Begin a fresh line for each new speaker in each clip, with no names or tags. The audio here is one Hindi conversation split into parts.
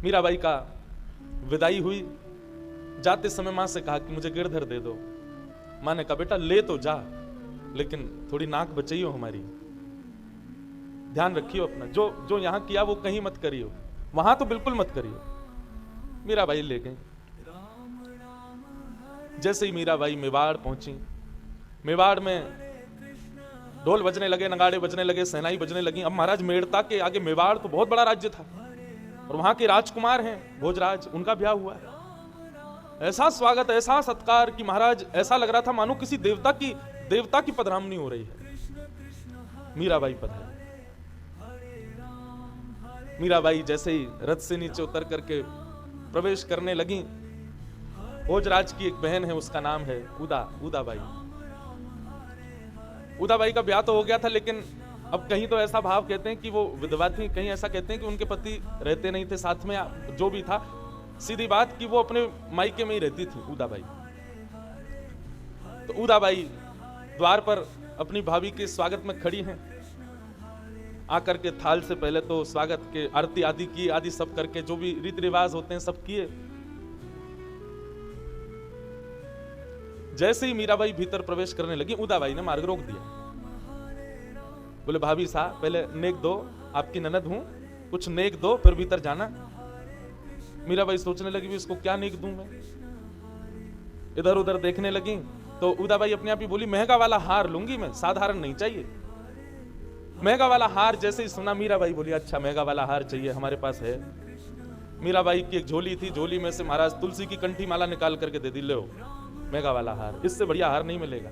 मीराबाई का विदाई हुई। जाते समय मां से कहा कि मुझे गिरधर दे दो। मां ने कहा बेटा ले तो जा, लेकिन थोड़ी नाक बचाइयो हमारी, ध्यान रखियो अपना, जो यहां किया वो कहीं मत करियो, वहां तो बिल्कुल मत करियो। मीराबाई ले गई। जैसे ही मीराबाई मेवाड़ पहुंची, मेवाड़ में ढोल बजने लगे, नगाड़े बजने लगे, सहनाई बजने लगी। अब महाराज मेड़ता के आगे मेवाड़ तो बहुत बड़ा राज्य था, और वहां के राजकुमार हैं भोजराज, उनका ब्याह हुआ। ऐसा स्वागत, ऐसा सत्कार कि महाराज ऐसा लग रहा था मानो किसी देवता की पधरामनी हो रही है। मीराबाई पधारी। मीराबाई जैसे ही रथ से नीचे उतर करके प्रवेश करने लगी, भोजराज की एक बहन है, उसका नाम है उदाबाई। उदाबाई का ब्याह तो हो गया था, लेकिन अब कहीं तो ऐसा भाव कहते हैं कि वो विधवा थी, कहीं ऐसा कहते हैं कि उनके पति रहते नहीं थे साथ में, जो भी था, सीधी बात कि वो अपने मायके में ही रहती थी उदाबाई। तो उदाबाई द्वार पर अपनी भाभी के स्वागत में खड़ी हैं। आकर के थाल से पहले तो स्वागत के आरती आदि की, आदि सब करके जो भी रीति रिवाज होते हैं सब किए। जैसे ही मीराबाई भीतर प्रवेश करने लगी, उदाबाई ने मार्ग रोक दिया। बोले भाभी साहब पहले नेक दो, आपकी ननद हूं, कुछ नेक दो फिर भीतर जाना। मीराबाई सोचने लगी भी इसको क्या नेक दूं मैं, इधर उधर देखने लगी। तो उदाबाई अपने आप ही बोली महंगा वाला हार लूंगी मैं, साधारण नहीं चाहिए। महंगा वाला हार जैसे ही सुना, मीराबाई बोली अच्छा महंगा वाला हार चाहिए, हमारे पास है। मीराबाई की एक झोली थी, झोली में से महाराज तुलसी की कंठी माला निकाल करके दे दी, लो महंगा वाला हार, इससे बढ़िया हार नहीं मिलेगा,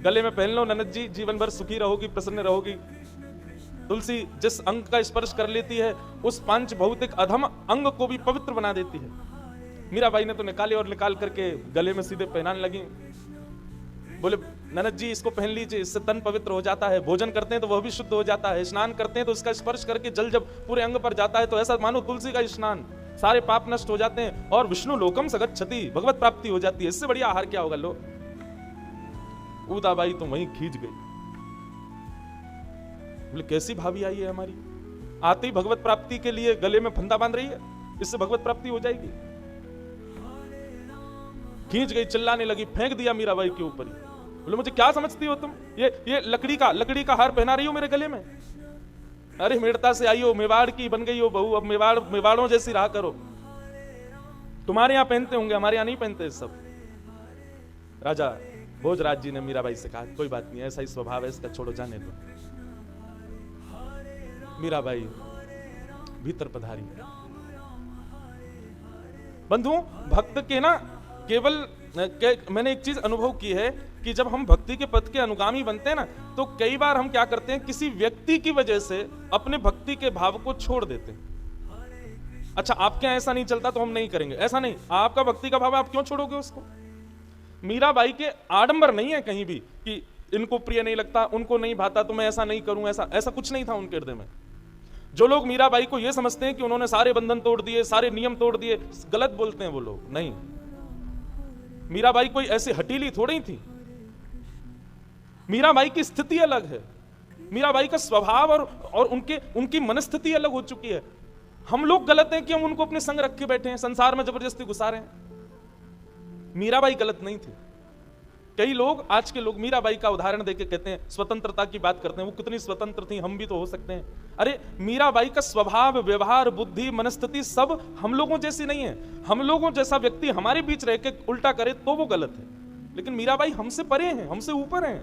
गले में पहन लो ननद जी, जीवन भर सुखी रहोगी, प्रसन्न रहोगी। तुलसी जिस अंग का स्पर्श कर लेती है, उस पांच भौतिक अधम अंग को भी पवित्र बना देती है। मीराबाई ने तो निकाले और निकाल करके गले में सीधे पहनाने लगी। बोले ननद जी इसको पहन लीजिए, इससे तन पवित्र हो जाता है, भोजन करते हैं तो वह भी शुद्ध हो जाता है, स्नान करते हैं तो इसका स्पर्श करके जल जब पूरे अंग पर जाता है तो ऐसा मानो तुलसी का स्नान, सारे पाप नष्ट हो जाते हैं और विष्णु लोकम सगच्छति, भगवत प्राप्ति हो जाती है, इससे बढ़िया आहार क्या होगा। लो उदाबाई तो वहीं खींच गई। बोले कैसी भाभी आई है हमारी, आते ही भगवत प्राप्ति के लिए गले में फंदा बांध रही है, इससे भगवत प्राप्ति हो जाएगी। खींच गई, चिल्लाने लगी, फेंक दिया मीराबाई के ऊपर ही। बोले मुझे क्या समझती हो तुम, ये लकड़ी का हार पहना रही हो मेरे गले में, अरे मेड़ता से आई हो, मेवाड़ की बन गई हो बहू, अब मेवाड़ों जैसी रहा करो, तुम्हारे यहां पहनते होंगे, हमारे यहां नहीं पहनते सब। राजा भोजराज जी ने मीराबाई से कहा कोई बात नहीं, ऐसा ही स्वभाव है इसका, छोड़ो जाने दो। मीराबाई भीतर पधारी। बंधुओं भक्त के ना केवल मैंने एक चीज अनुभव की है कि जब हम भक्ति के पथ के अनुगामी बनते हैं ना, तो कई बार हम क्या करते हैं, किसी व्यक्ति की वजह से अपने भक्ति के भाव को छोड़ देते हैं। अच्छा आपके यहां ऐसा नहीं चलता तो हम नहीं करेंगे, ऐसा नहीं, आपका भक्ति का भाव आप क्यों छोड़ोगे उसको। मीराबाई के आडंबर नहीं है कहीं भी कि इनको प्रिय नहीं लगता, उनको नहीं भाता तो मैं ऐसा नहीं करूं, ऐसा कुछ नहीं था उनके हृदय में। जो लोग मीराबाई को यह समझते हैं कि उन्होंने सारे बंधन तोड़ दिए, सारे नियम तोड़ दिए, गलत बोलते हैं वो लोग। नहीं, मीराबाई कोई ऐसी हटीली थोड़ी थी, मीराबाई की स्थिति अलग है, मीराबाई का स्वभाव और उनकी मनस्थिति अलग हो चुकी है। हम लोग गलत हैं कि हम उनको अपने संग रख के बैठे हैं, संसार में जबरदस्ती घुसा रहे हैं। मीराबाई गलत नहीं थी। कई लोग, आज के लोग मीराबाई का उदाहरण देके कहते हैं, स्वतंत्रता की बात करते हैं, वो कितनी स्वतंत्र थी, हम भी तो हो सकते हैं। अरे मीराबाई का स्वभाव, व्यवहार, बुद्धि, मनस्थिति सब हम लोगों जैसी नहीं है। हम लोगों जैसा व्यक्ति हमारे बीच रह के उल्टा करे तो वो गलत है, लेकिन मीराबाई हमसे परे हैं, हमसे ऊपर हैं,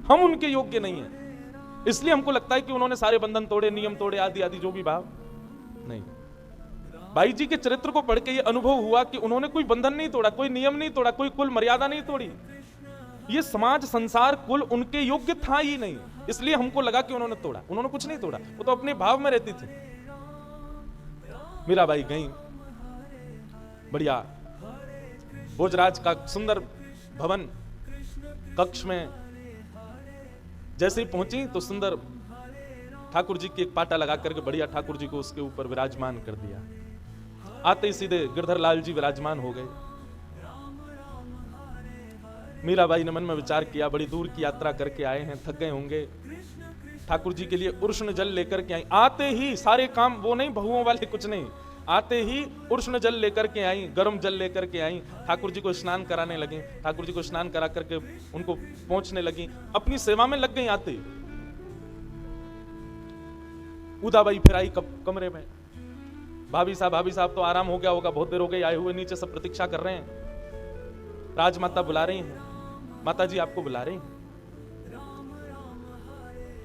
हम उनके योग्य नहीं है। इसलिए हमको लगता है कि उन्होंने सारे बंधन तोड़े, नियम तोड़े, आदि आदि जो भी भाव नहीं। बाई जी के चरित्र को पढ़ के ये अनुभव हुआ कि उन्होंने कोई बंधन नहीं तोड़ा, कोई नियम नहीं तोड़ा, कोई कुल मर्यादा नहीं तोड़ी। ये समाज, संसार, कुल उनके योग्य था ही नहीं, इसलिए हमको लगा कि उन्होंने तोड़ा। उन्होंने कुछ नहीं तोड़ा, वो तो अपने भाव में रहती थी। मीराबाई गई, बढ़िया भोजराज का सुंदर भवन कक्ष में जैसे ही पहुंची तो सुंदर ठाकुर जी की एक पाटा लगा करके बढ़िया ठाकुर जी को उसके ऊपर विराजमान कर दिया। आते ही सीधे गिरधर लाल जी विराजमान हो गए। मीराबाई ने मन में विचार किया, बड़ी दूर की यात्रा करके आए हैं, थक गए होंगे, ठाकुर जी के लिए उष्ण जल लेकर के आई। आते ही सारे काम, वो नहीं बहुओं वाले कुछ नहीं, आते ही उष्ण जल लेकर के आई, गर्म जल लेकर के आई, ठाकुर जी को स्नान कराने लगी। ठाकुर जी को स्नान करा करके उनको पहुंचने लगी, अपनी सेवा में लग गई। आते ही उदाबाई फिर आई कमरे में। भाभी साहब तो आराम हो गया होगा, बहुत देर हो गई आए हुए, नीचे सब प्रतीक्षा कर रहे हैं। राजमाता बुला रही हैं, माता जी आपको बुला रही हैं।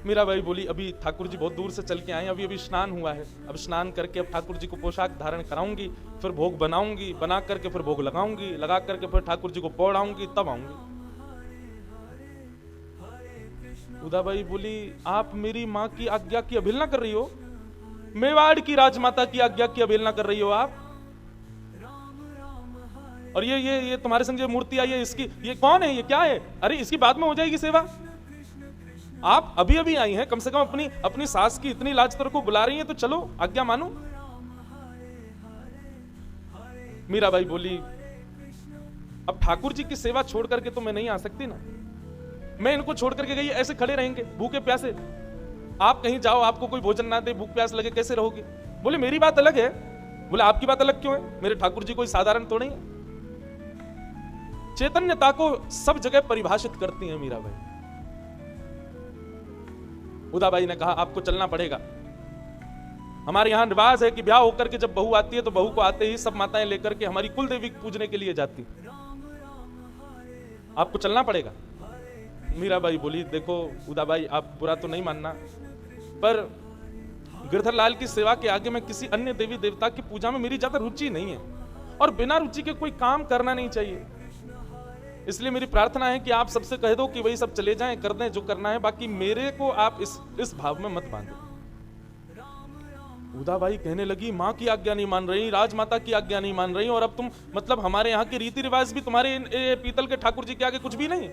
मीराबाई बोली अभी ठाकुर जी बहुत दूर से चल के आए, अभी स्नान हुआ है, अब स्नान करके अब ठाकुर जी को पोशाक धारण कराऊंगी, फिर भोग बनाऊंगी, बना करके फिर भोग लगाऊंगी, लगा करके फिर ठाकुर जी को पौड़ाऊंगी, तब आऊंगी। उदाबाई बोली आप मेरी माँ की आज्ञा की अवहेलना कर रही हो, मेवाड़ की राजमाता की आज्ञा की अवहेलना कर रही हो आप। और ये तुम्हारे संग जो मूर्ति आई है, इसकी ये कौन है, ये क्या है? अरे इसकी बाद में हो जाएगी सेवा, आप अभी अभी आई हैं, कम से कम अपनी सास की इतनी लाज को बुला रही हैं, तो चलो आज्ञा मानो। मीराबाई बोली अब ठाकुर जी की सेवा छोड़ करके तो मैं नहीं आ सकती ना, मैं इनको छोड़ करके गई ऐसे खड़े रहेंगे भूखे प्यासे, आप कहीं जाओ आपको कोई भोजन ना दे, भूख प्यास लगे, कैसे रहोगे? बोले मेरी बात अलग है। बोले आपकी बात अलग क्यों है? मेरे ठाकुर जी कोई साधारण तो नहीं है। चैतन्यता को सब जगह परिभाषित करती है मीराबाई। उदाबाई ने कहा आपको चलना पड़ेगा, हमारे यहां रिवाज है कि ब्याह होकर के जब बहू आती है तो बहू को आते ही सब माताएं लेकर के हमारी कुल देवी पूजने के लिए जाती, आपको चलना पड़ेगा। मीराबाई बोली देखो उदाबाई आप बुरा तो नहीं मानना, पर गिरधर लाल की सेवा के आगे मैं किसी अन्य देवी देवता की पूजा में मेरी ज्यादा रुचि नहीं है, और बिना रुचि के कोई काम करना नहीं चाहिए। इसलिए मेरी प्रार्थना है कि आप सबसे कह दो कि वही सब चले जाएं, कर दें जो करना है, बाकी मेरे को आप इस भाव में मत बांधो। उदाबाई कहने लगी माँ की आज्ञा नहीं मान रही, राजमाता की आज्ञा नहीं मान रही, और अब तुम मतलब हमारे यहाँ के रीति रिवाज भी तुम्हारे पीतल के ठाकुर जी के आगे कुछ भी नहीं।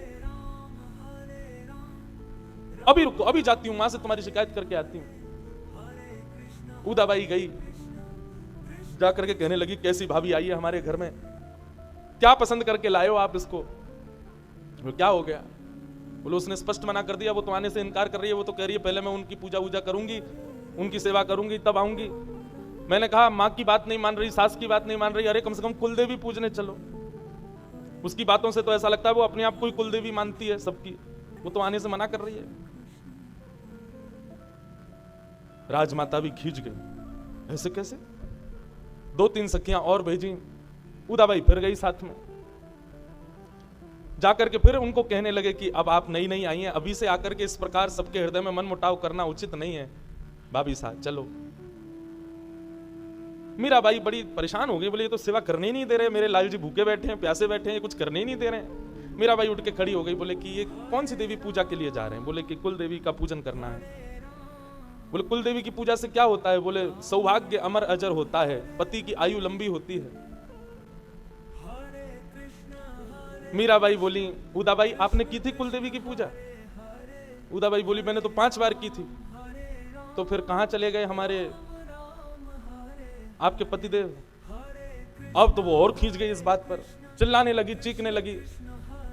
अभी रुको, अभी जाती हूं, मां से तुम्हारी शिकायत करके आती हूं। उदाबाई गई, जाकर के कहने लगी कैसी भाभी आई है हमारे घर में, क्या पसंद करके लाए हो आप इसको? क्या हो गया? बोलो उसने स्पष्ट मना कर दिया, वो तो आने से इनकार कर रही है, वो तो कह रही है पहले मैं उनकी पूजा वूजा करूंगी, उनकी सेवा करूंगी, तब आऊंगी। मैंने कहा माँ की बात नहीं मान रही, सास की बात नहीं मान रही, अरे कम से कम कुलदेवी पूजने चलो। उसकी बातों से तो ऐसा लगता है वो अपने आप को ही कुलदेवी मानती है सबकी, वो तो आने से मना कर रही है। राजमाता भी खींच गई, ऐसे कैसे? 2-3 सखियां और भेजी, उदाबाई फिर गई साथ में, जाकर के फिर उनको कहने लगे कि अब आप नई आई हैं, अभी से आकर के इस प्रकार सबके हृदय में मन मुटाव करना उचित नहीं है, भाभी साहब चलो। मीराबाई बड़ी परेशान हो गई, बोले ये तो सेवा करने ही नहीं दे रहे, मेरे लाल जी भूखे बैठे हैं, प्यासे बैठे हैं, ये कुछ करने ही नहीं दे रहे हैं। मीराबाई उठ के खड़ी हो गई, बोले कि ये कौन सी देवी पूजा के लिए जा रहे हैं? बोले कि कुल देवी का पूजन करना है। बोले कुल देवी की पूजा से क्या होता है? बोले सौभाग्य अमर अजर होता है, पति की आयु लंबी होती है। मीराबाई बोली उदाबाई आपने की थी कुल देवी की पूजा? उदाबाई बोली मैंने तो 5 बार की थी। तो फिर कहां चले गए हमारे आपके पतिदेव? अब तो वो और खींच गई इस बात पर, चिल्लाने लगी, चीखने लगी।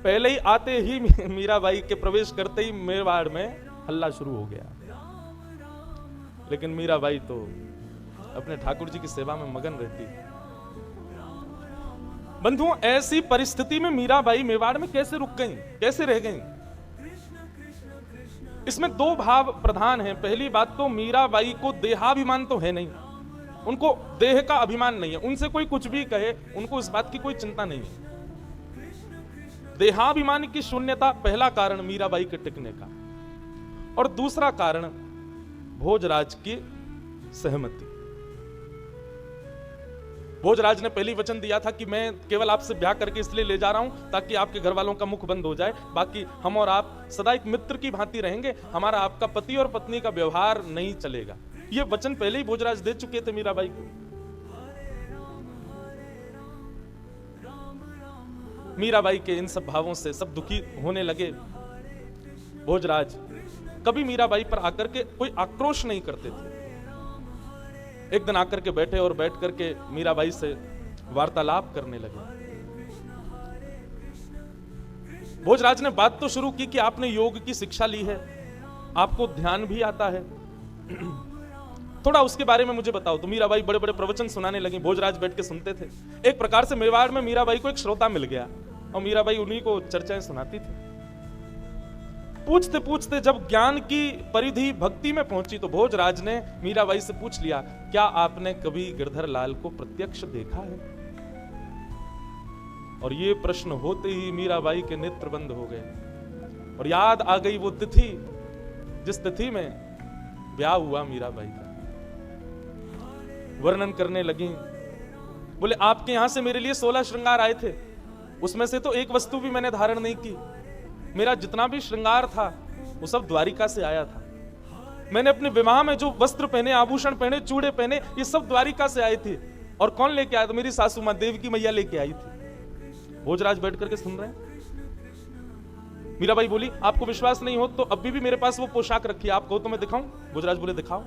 पहले ही आते ही मीराबाई के प्रवेश करते ही मेवाड़ में हल्ला शुरू हो गया। लेकिन मीराबाई तो अपने ठाकुर जी की सेवा में मगन रहती। बंधुओं ऐसी परिस्थिति में मीराबाई मेवाड़ में कैसे रुक गई, कैसे रह गई? इसमें 2 भाव प्रधान हैं। पहली बात तो मीराबाई को देहाभिमान तो है नहीं, उनको देह का अभिमान नहीं है, उनसे कोई कुछ भी कहे उनको इस बात की कोई चिंता नहीं है। देहाभिमान की शून्यता पहला कारण मीराबाई के टिकने का, और दूसरा कारण भोजराज की सहमति। भोजराज ने पहली वचन दिया था कि मैं केवल आपसे ब्याह करके इसलिए ले जा रहा हूं ताकि आपके घर वालों का मुख बंद हो जाए, बाकी हम और आप सदा एक मित्र की भांति रहेंगे, हमारा आपका पति और पत्नी का व्यवहार नहीं चलेगा। ये वचन पहले ही भोजराज दे चुके थे मीराबाई को। मीराबाई के इन सब भावों से सब दुखी होने लगे। भोजराज कभी मीराबाई पर आकर के कोई आक्रोश नहीं करते थे। एक दिन आकर के बैठे और बैठ करके मीराबाई से वार्तालाप करने लगे। भोजराज ने बात तो शुरू की कि आपने योग की शिक्षा ली है, आपको ध्यान भी आता है? थोड़ा उसके बारे में मुझे बताओ। तो मीराबाई बड़े बड़े प्रवचन सुनाने लगी, भोजराज बैठ के सुनते थे। एक प्रकार से मेवाड़ में मीराबाई को एक श्रोता मिल गया और मीराबाई उन्हीं को चर्चाएं सुनाती थी। पूछते पूछते जब ज्ञान की परिधि भक्ति में पहुंची तो भोजराज ने मीराबाई से पूछ लिया, क्या आपने कभी गिरधर लाल को प्रत्यक्ष देखा है? और ये प्रश्न होते ही मीराबाई के नेत्र बंद हो गए और याद आ गई वो तिथि जिस तिथि में ब्याह हुआ मीराबाई का। वर्णन करने लगी, बोले आपके यहां से मेरे लिए 16 श्रृंगार आए थे, उसमें से तो एक वस्तु भी मैंने धारण नहीं की। मेरा जितना भी श्रृंगार था वो सब द्वारिका से आया था। मैंने अपने विवाह में जो वस्त्र पहने, आभूषण पहने, चूड़े पहने, ये सब द्वारिका से आए थे। और कौन लेके आया था? मेरी सासू मां देवकी मैया लेके आई थी। भोजराज बैठ करके सुन रहे हैं। मीराबाई बोली, आपको विश्वास नहीं हो तो अभी भी मेरे पास वो पोशाक रखी है, आप कहो तो मैं दिखाऊं? भोजराज बोले दिखाओ।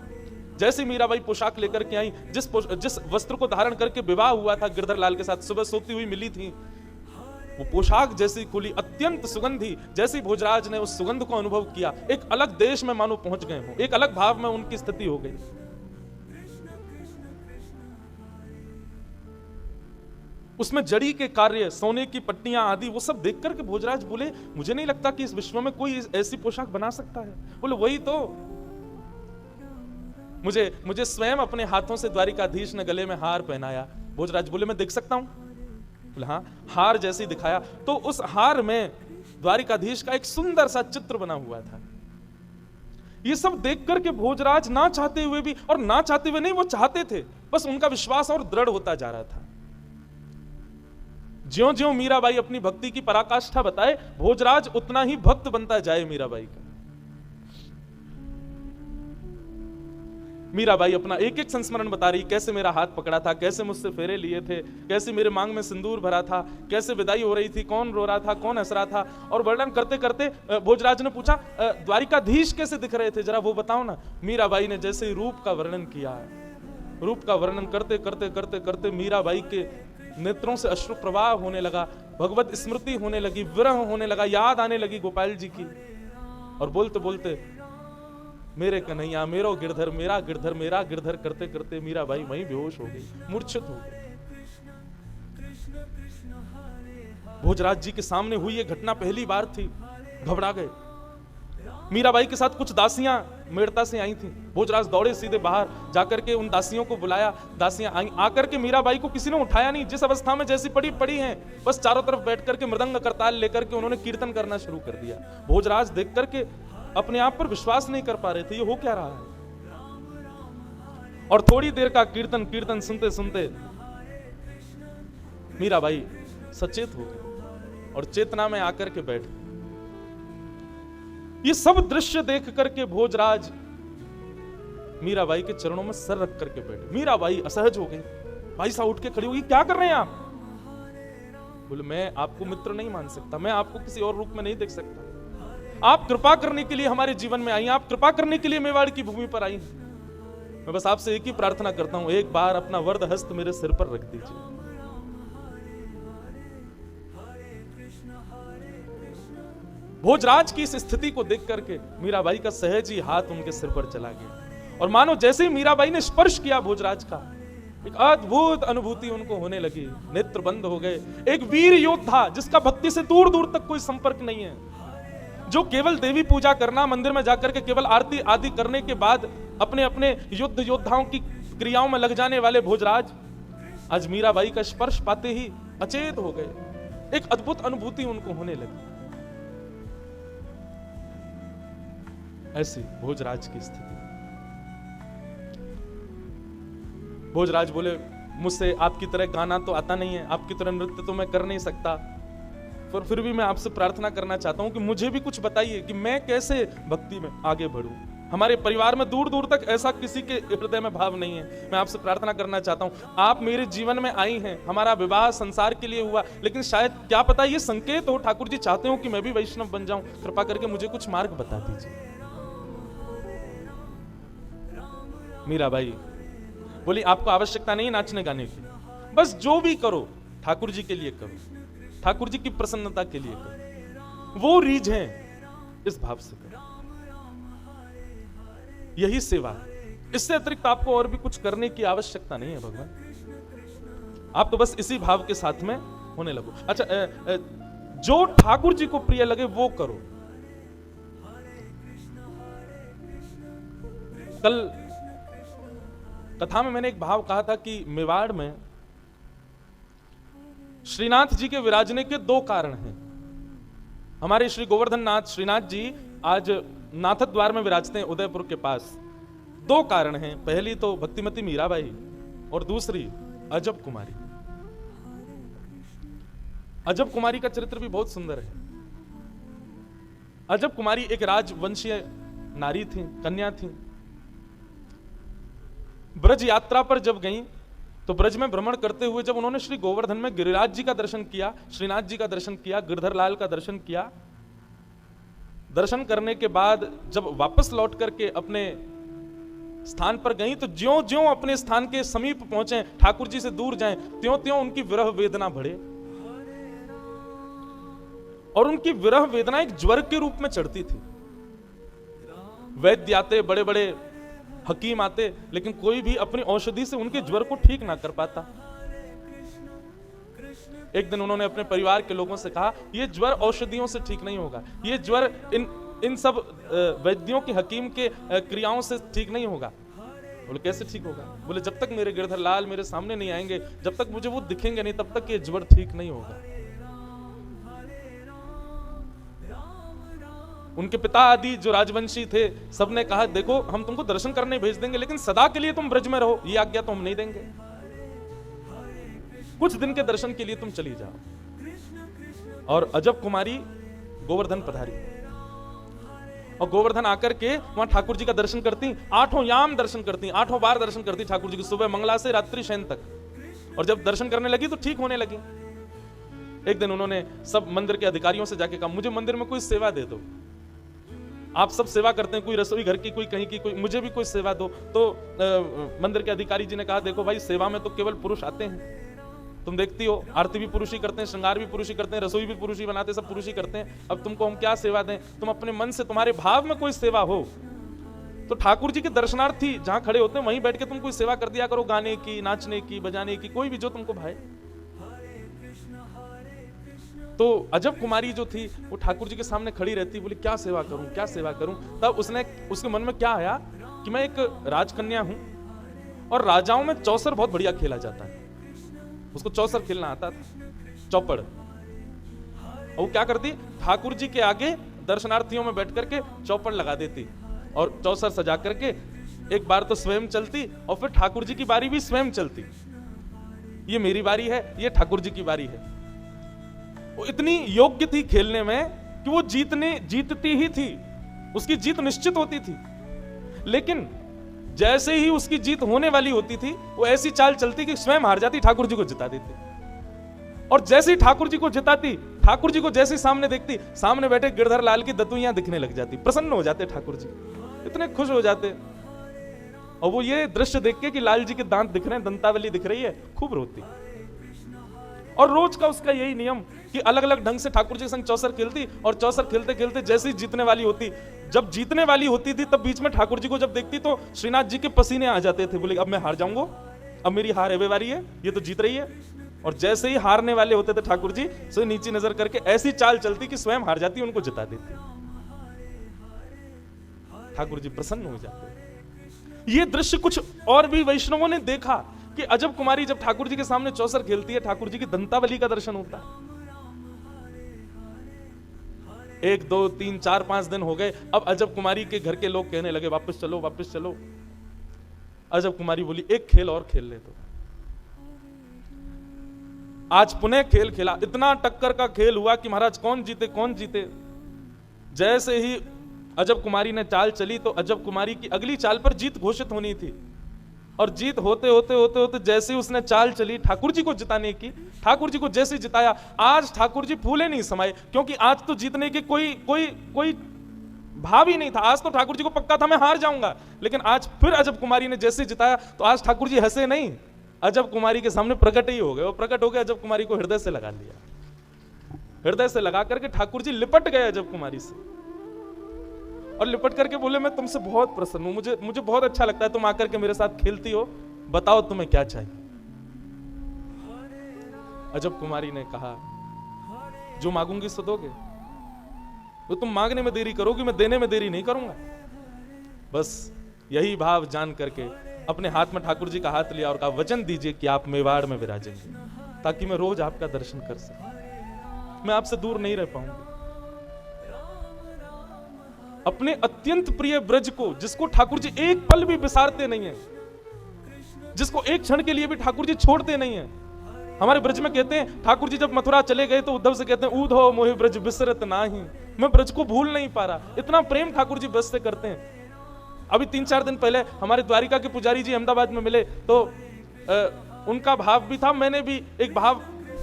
जैसे मीराबाई पोशाक लेकर के आई, जिस वस्त्र को धारण करके विवाह हुआ था गिरधर लाल के साथ, सुबह सोती हुई मिली थी, वो पोशाक जैसी खुली, अत्यंत सुगंधी। जैसे भोजराज ने उस सुगंध को अनुभव किया, एक अलग देश में मानो पहुंच गए हो, एक अलग भाव में उनकी स्थिति हो गई। उसमें जड़ी के कार्य, सोने की पट्टियां आदि, वो सब देख करके भोजराज बोले, मुझे नहीं लगता कि इस विश्व में कोई ऐसी पोशाक बना सकता है। बोले वही तो, मुझे स्वयं अपने हाथों से द्वारिकाधीश ने गले में हार पहनाया। भोजराज बोले, मैं देख सकता हूं? बोले हाँ। हार जैसे दिखाया तो उस हार में द्वारिकाधीश का एक सुंदर सा चित्र बना हुआ था। ये सब देख करके भोजराज ना चाहते हुए भी, और ना चाहते हुए नहीं, वो चाहते थे, बस उनका विश्वास और दृढ़ होता जा रहा था। ज्यों ज्यों मीराबाई अपनी भक्ति की पराकाष्ठा बताए, भोजराज उतना ही भक्त बनता जाए मीराबाई का। मीराबाई अपना एक एक संस्मरण बता रही, कैसे मेरा हाथ पकड़ा था, कैसे मुझसे फेरे लिए थे, कैसे मेरे मांग में सिंदूर भरा था, कैसे विदाई हो रही थी, कौन रो रहा था, कौन हंस रहा था। और वर्णन करते करते भोजराज ने पूछा, द्वारिकाधीश कैसे दिख रहे थे, जरा वो बताओ ना। मीराबाई ने जैसे रूप का वर्णन किया, रूप का वर्णन करते करते करते करते मीराबाई के नेत्रों से अश्रु प्रवाह होने लगा, भगवत स्मृति होने लगी, विरह होने लगा, याद आने लगी गोपाल जी की। और बोलते बोलते, मेरे कन्हैया, मेरो गिरधर, मेरा गिरधर, मेरा गिरधर करते करते मीराबाई वहीं बेहोश हो गई, मूर्छित हो गई। भोजराज जी के सामने हुई ये घटना पहली बार थी, घबरा गए। मीराबाई के साथ कुछ दासियां मेड़ता से आई थी। भोजराज दौड़े सीधे बाहर, जाकर के उन दासियों को बुलाया। दासियां आई, आकर के मीराबाई को किसी ने उठाया नहीं, जिस अवस्था में जैसी पड़ी पड़ी हैं, बस चारों तरफ बैठ करके मृदंग करताल लेकर के उन्होंने कीर्तन करना शुरू कर दिया। भोजराज देख करके अपने आप पर विश्वास नहीं कर पा रहे थे, ये हो क्या रहा है। और थोड़ी देर का कीर्तन सुनते सुनते मीराबाई सचेत हो गई और चेतना में आकर के बैठ गई। ये सब दृश्य देख करके भोजराज मीराबाई के चरणों में सर रख करके बैठे। मीराबाई असहज हो गई, भाई साहब उठ के खड़ी हुई, क्या कर रहे हैं आप? बोले, मैं आपको मित्र नहीं मान सकता, मैं आपको किसी और रूप में नहीं देख सकता। आप कृपा करने के लिए हमारे जीवन में आई, आप कृपा करने के लिए मेवाड़ की भूमि पर आई। मैं बस आपसे एक ही प्रार्थना करता हूं, एक बार अपना वरद हस्त मेरे सिर पर रख दीजिए। भोजराज की इस स्थिति को देख करके मीराबाई का सहज ही हाथ उनके सिर पर चला गया और मानो जैसे ही मीराबाई ने स्पर्श किया भोजराज का, एक अद्भुत अनुभूति उनको होने लगी, नेत्र बंद हो गए। एक वीर योद्धा जिसका भक्ति से दूर दूर तक कोई संपर्क नहीं है, जो केवल देवी पूजा करना, मंदिर में जाकर के केवल आरती आदि करने के बाद अपने अपने युद्ध योद्धाओं की क्रियाओं में लग जाने वाले भोजराज आज मीराबाई का स्पर्श पाते ही अचेत हो गए। एक अद्भुत अनुभूति उनको होने लगी। ऐसी भोजराज की स्थिति। भोजराज बोले, मुझसे आपकी तरह गाना तो आता नहीं है, आपकी तरह नृत्य तो मैं कर नहीं सकता, पर फिर भी मैं आपसे प्रार्थना करना चाहता हूं कि मुझे भी कुछ बताइए कि मैं कैसे भक्ति में आगे बढ़ूं। हमारे परिवार में दूर दूर तक ऐसा किसी के हृदय में भाव नहीं है। मैं आपसे प्रार्थना करना चाहता हूं, आप मेरे जीवन में आई हैं, हमारा विवाह संसार के लिए हुआ, लेकिन शायद क्या पता ये संकेत हो, ठाकुर जी चाहते हो कि मैं भी वैष्णव बन जाऊं, कृपा करके मुझे कुछ मार्ग बता दीजिए। मीराबाई बोली, आपको आवश्यकता नहीं नाचने गाने की, बस जो भी करो ठाकुर जी के लिए करो, ठाकुर जी की प्रसन्नता के लिए करो, वो रीझ है इस भाव से करो। यही सेवा है। इससे अतिरिक्त आपको और भी कुछ करने की आवश्यकता नहीं है भगवान, आप तो बस इसी भाव के साथ में होने लगो। अच्छा, जो ठाकुर जी को प्रिय लगे वो करो। कल कथा में मैंने एक भाव कहा था कि मेवाड़ में श्रीनाथ जी के विराजने के दो कारण हैं। हमारे श्री गोवर्धन नाथ श्रीनाथ जी आज नाथ द्वार में विराजते हैं उदयपुर के पास। दो कारण हैं, पहली तो भक्तिमती मीराबाई और दूसरी अजब कुमारी। अजब कुमारी का चरित्र भी बहुत सुंदर है। अजब कुमारी एक राजवंशीय नारी थी, कन्या थी। ब्रज यात्रा पर जब गई तो ब्रज में भ्रमण करते हुए जब उन्होंने श्री गोवर्धन में गिरिराज जी का दर्शन किया, श्रीनाथ जी का दर्शन किया, गिरधर लाल का दर्शन किया, दर्शन करने के बाद जब वापस लौट करके अपने स्थान पर गई तो ज्यों ज्यों अपने स्थान के समीप पहुंचे, ठाकुर जी से दूर जाएं, त्यों त्यों उनकी विरह वेदना बढ़े और उनकी विरह वेदना एक ज्वर के रूप में चढ़ती थी। वैद्य आते, बड़े बड़े हकीम आते, लेकिन कोई भी अपनी औषधि से उनके ज्वर को ठीक ना कर पाता। एक दिन उन्होंने अपने परिवार के लोगों से कहा, यह ज्वर औषधियों से ठीक नहीं होगा, यह ज्वर इन सब वैद्यों के, हकीम के क्रियाओं से ठीक नहीं होगा। बोले कैसे ठीक होगा? बोले जब तक मेरे गिरधर लाल मेरे सामने नहीं आएंगे, जब तक मुझे वो दिखेंगे नहीं, तब तक ये ज्वर ठीक नहीं होगा। उनके पिता आदि जो राजवंशी थे, सबने कहा देखो हम तुमको दर्शन करने भेज देंगे, लेकिन सदा के लिए तुम ब्रज में रहो, ये आज्ञा तो हम नहीं देंगे। कुछ दिन के दर्शन के लिए तुम चली जाओ। और अजब कुमारी गोवर्धन पधारी और गोवर्धन आकर के वहां ठाकुर जी का दर्शन करती, 8 याम दर्शन करती, 8 बार दर्शन करती ठाकुर जी की, सुबह मंगला से रात्रि शयन तक। और जब दर्शन करने लगी तो ठीक होने लगी। एक दिन उन्होंने सब मंदिर के अधिकारियों से जाके कहा, मुझे मंदिर में कोई सेवा दे दो। आप सब सेवा करते हैं, कोई रसोई घर की, कोई कहीं की, कोई मुझे भी कोई सेवा दो। तो मंदिर के अधिकारी जी ने कहा, देखो भाई सेवा में तो केवल पुरुष आते हैं, तुम देखती हो आरती भी पुरुष ही करते हैं, श्रृंगार भी पुरुष ही करते हैं, रसोई भी पुरुष ही बनाते, सब पुरुष ही करते हैं। अब तुमको हम क्या सेवा दें? तुम अपने मन से, तुम्हारे भाव में कोई सेवा हो तो ठाकुर जी के दर्शनार्थी जहां खड़े होते हैं वहीं बैठ के तुम कोई सेवा कर दिया करो, गाने की, नाचने की, बजाने की, कोई भी जो तुमको भाए। तो अजब कुमारी जो थी वो ठाकुर जी के सामने खड़ी रहती, बोली क्या सेवा करूं, क्या सेवा करूं। तब उसके मन में क्या आया कि मैं एक राजकन्या हूं और राजाओं में चौसर बहुत बढ़िया खेला जाता है। उसको चौसर खेलना आता था, चौपड़। और वो क्या करती, ठाकुर जी के आगे दर्शनार्थियों में बैठ करके चौपड़ लगा देती और चौसर सजा करके एक बार तो स्वयं चलती और फिर ठाकुर जी की बारी भी स्वयं चलती। ये मेरी बारी है, ये ठाकुर जी की बारी है। वो इतनी योग्य थी खेलने में कि वो जीतती ही थी, उसकी जीत निश्चित होती थी। लेकिन जैसे ही उसकी जीत होने वाली होती थी, वो ऐसी चाल चलती कि स्वयं हार जाती, ठाकुर जी को जिता देती। और जैसे ही ठाकुर जी को जिताती, ठाकुर जी को जैसे सामने देखती, सामने बैठे गिरधर लाल की दतुइयां दिखने लग जाती, प्रसन्न हो जाते ठाकुर जी, इतने खुश हो जाते। और वो ये दृश्य देख के कि लाल जी के दांत दिख रहे हैं, दंतावली दिख रही है, खूब रोती। और रोज का उसका यही नियम कि अलग अलग ढंग से ठाकुर जी के संग चौसर खेलती और चौसर खेलते खेलते जैसे ही जीतने वाली होती, जब जीतने वाली होती थी तब बीच में ठाकुर जी को जब देखती तो श्रीनाथ जी के पसीने आ जाते थे। बोले अब मैं हार जाऊंगा, अब मेरी हार एवे वाली है, ये तो जीत रही है। और जैसे ही हारने वाले होते थे ठाकुर जी, सो नीचे नजर करके ऐसी चाल चलती कि स्वयं हार जाती, उनको जिता देती। ठाकुर जी प्रसन्न हो जाते। ये दृश्य कुछ और भी वैष्णवों ने देखा कि अजब कुमारी जब ठाकुर जी के सामने चौसर खेलती है, ठाकुर जी की दंतावली का दर्शन होता है। 1, 2, 3, 4, 5 दिन हो गए। अब अजब कुमारी के घर के लोग कहने लगे वापस चलो, वापस चलो। अजब कुमारी बोली एक खेल और खेल ले तो। आज पुनः खेल खेला, इतना टक्कर का खेल हुआ कि महाराज कौन जीते कौन जीते। जैसे ही अजब कुमारी ने चाल चली तो अजब कुमारी की अगली चाल पर जीत घोषित होनी थी। और जीत होते होते होते होते जैसे ही उसने चाल चली ठाकुर जी को जिताने की, ठाकुर जी को जैसे जिताया, आज ठाकुर जी फूले नहीं समाये, क्योंकि आज तो जीतने के कोई भाव ही नहीं था। आज तो ठाकुर जी को पक्का था मैं हार जाऊंगा, लेकिन आज फिर अजब कुमारी ने जैसे जिताया तो आज ठाकुर जी हंसे नहीं, अजब कुमारी के सामने प्रकट ही हो गए। वो प्रकट हो गए, अजब कुमारी को हृदय से लगा लिया। हृदय से लगा करके ठाकुर जी लिपट गए अजब कुमारी से। और लिपट करके बोले मैं तुमसे बहुत प्रसन्न हूं, मुझे बहुत अच्छा लगता है तुम आकर के मेरे साथ खेलती हो, बताओ तुम्हें क्या चाहिए। अजब कुमारी ने कहा जो मांगूंगी सो दोगे, तो तुम मांगने में देरी करोगी, मैं देने में देरी नहीं करूंगा। बस यही भाव जान करके अपने हाथ में ठाकुर जी का हाथ लिया और कहा वचन दीजिए कि आप मेवाड़ में विराजेंगे, ताकि मैं रोज आपका दर्शन कर सकूं, मैं आपसे दूर नहीं रह पाऊंगी। अपने अत्यंत प्रिय ब्रज को, जिसको ठाकुर जी एक पल भी बिसारते नहीं है, जिसको एक क्षण के लिए भी ठाकुर जी छोड़ते नहीं है। हमारे ब्रज में कहते हैं ठाकुर जी जब मथुरा चले गए तो उद्धव से कहते हैं ऊधो मोहि ब्रज बिसरत नाही, मैं ब्रज को भूल नहीं पा रहा। इतना प्रेम ठाकुर जी ब्रज से करते हैं। अभी 3-4 दिन पहले हमारे द्वारिका के पुजारी जी अहमदाबाद में मिले तो उनका भाव भी था, मैंने भी एक भाव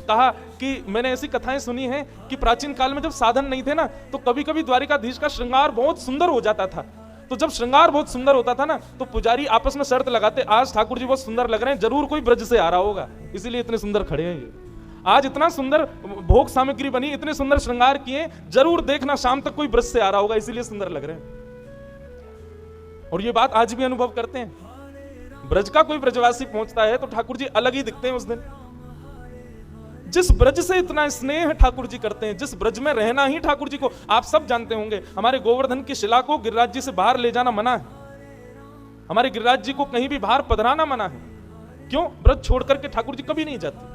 कहा कि मैंने ऐसी कथाएं सुनी हैं कि प्राचीन काल में जब साधन नहीं थे ना, तो कभी कभी द्वारिकाधीश का श्रृंगार बहुत सुंदर हो जाता था। तो जब श्रृंगार बहुत सुंदर होता था ना, तो पुजारी आपस में शर्त लगाते, आज ठाकुर जी बहुत सुंदर लग रहे हैं, जरूर कोई ब्रज से आ रहा होगा, इसीलिए इतने सुंदर खड़े हैं ये। आज इतना सुंदर भोग सामग्री बनी, इतने सुंदर श्रृंगार किए, जरूर देखना शाम तक कोई ब्रज से आ रहा होगा, इसीलिए सुंदर लग रहे हैं। और ये बात आज भी अनुभव करते हैं। ब्रज का कोई ब्रजवासी पहुंचता है तो ठाकुर जी अलग ही दिखते हैं उस दिन। जिस ब्रज से इतना स्नेह ठाकुर जी करते हैं, जिस ब्रज में रहना ही ठाकुर जी को, आप सब जानते होंगे हमारे गोवर्धन की शिला को गिरिराज जी से बाहर ले जाना मना है, हमारे गिरिराज जी को कहीं भी बाहर पधराना मना है। क्यों? ब्रज छोड़ करके ठाकुर जी कभी नहीं जाते।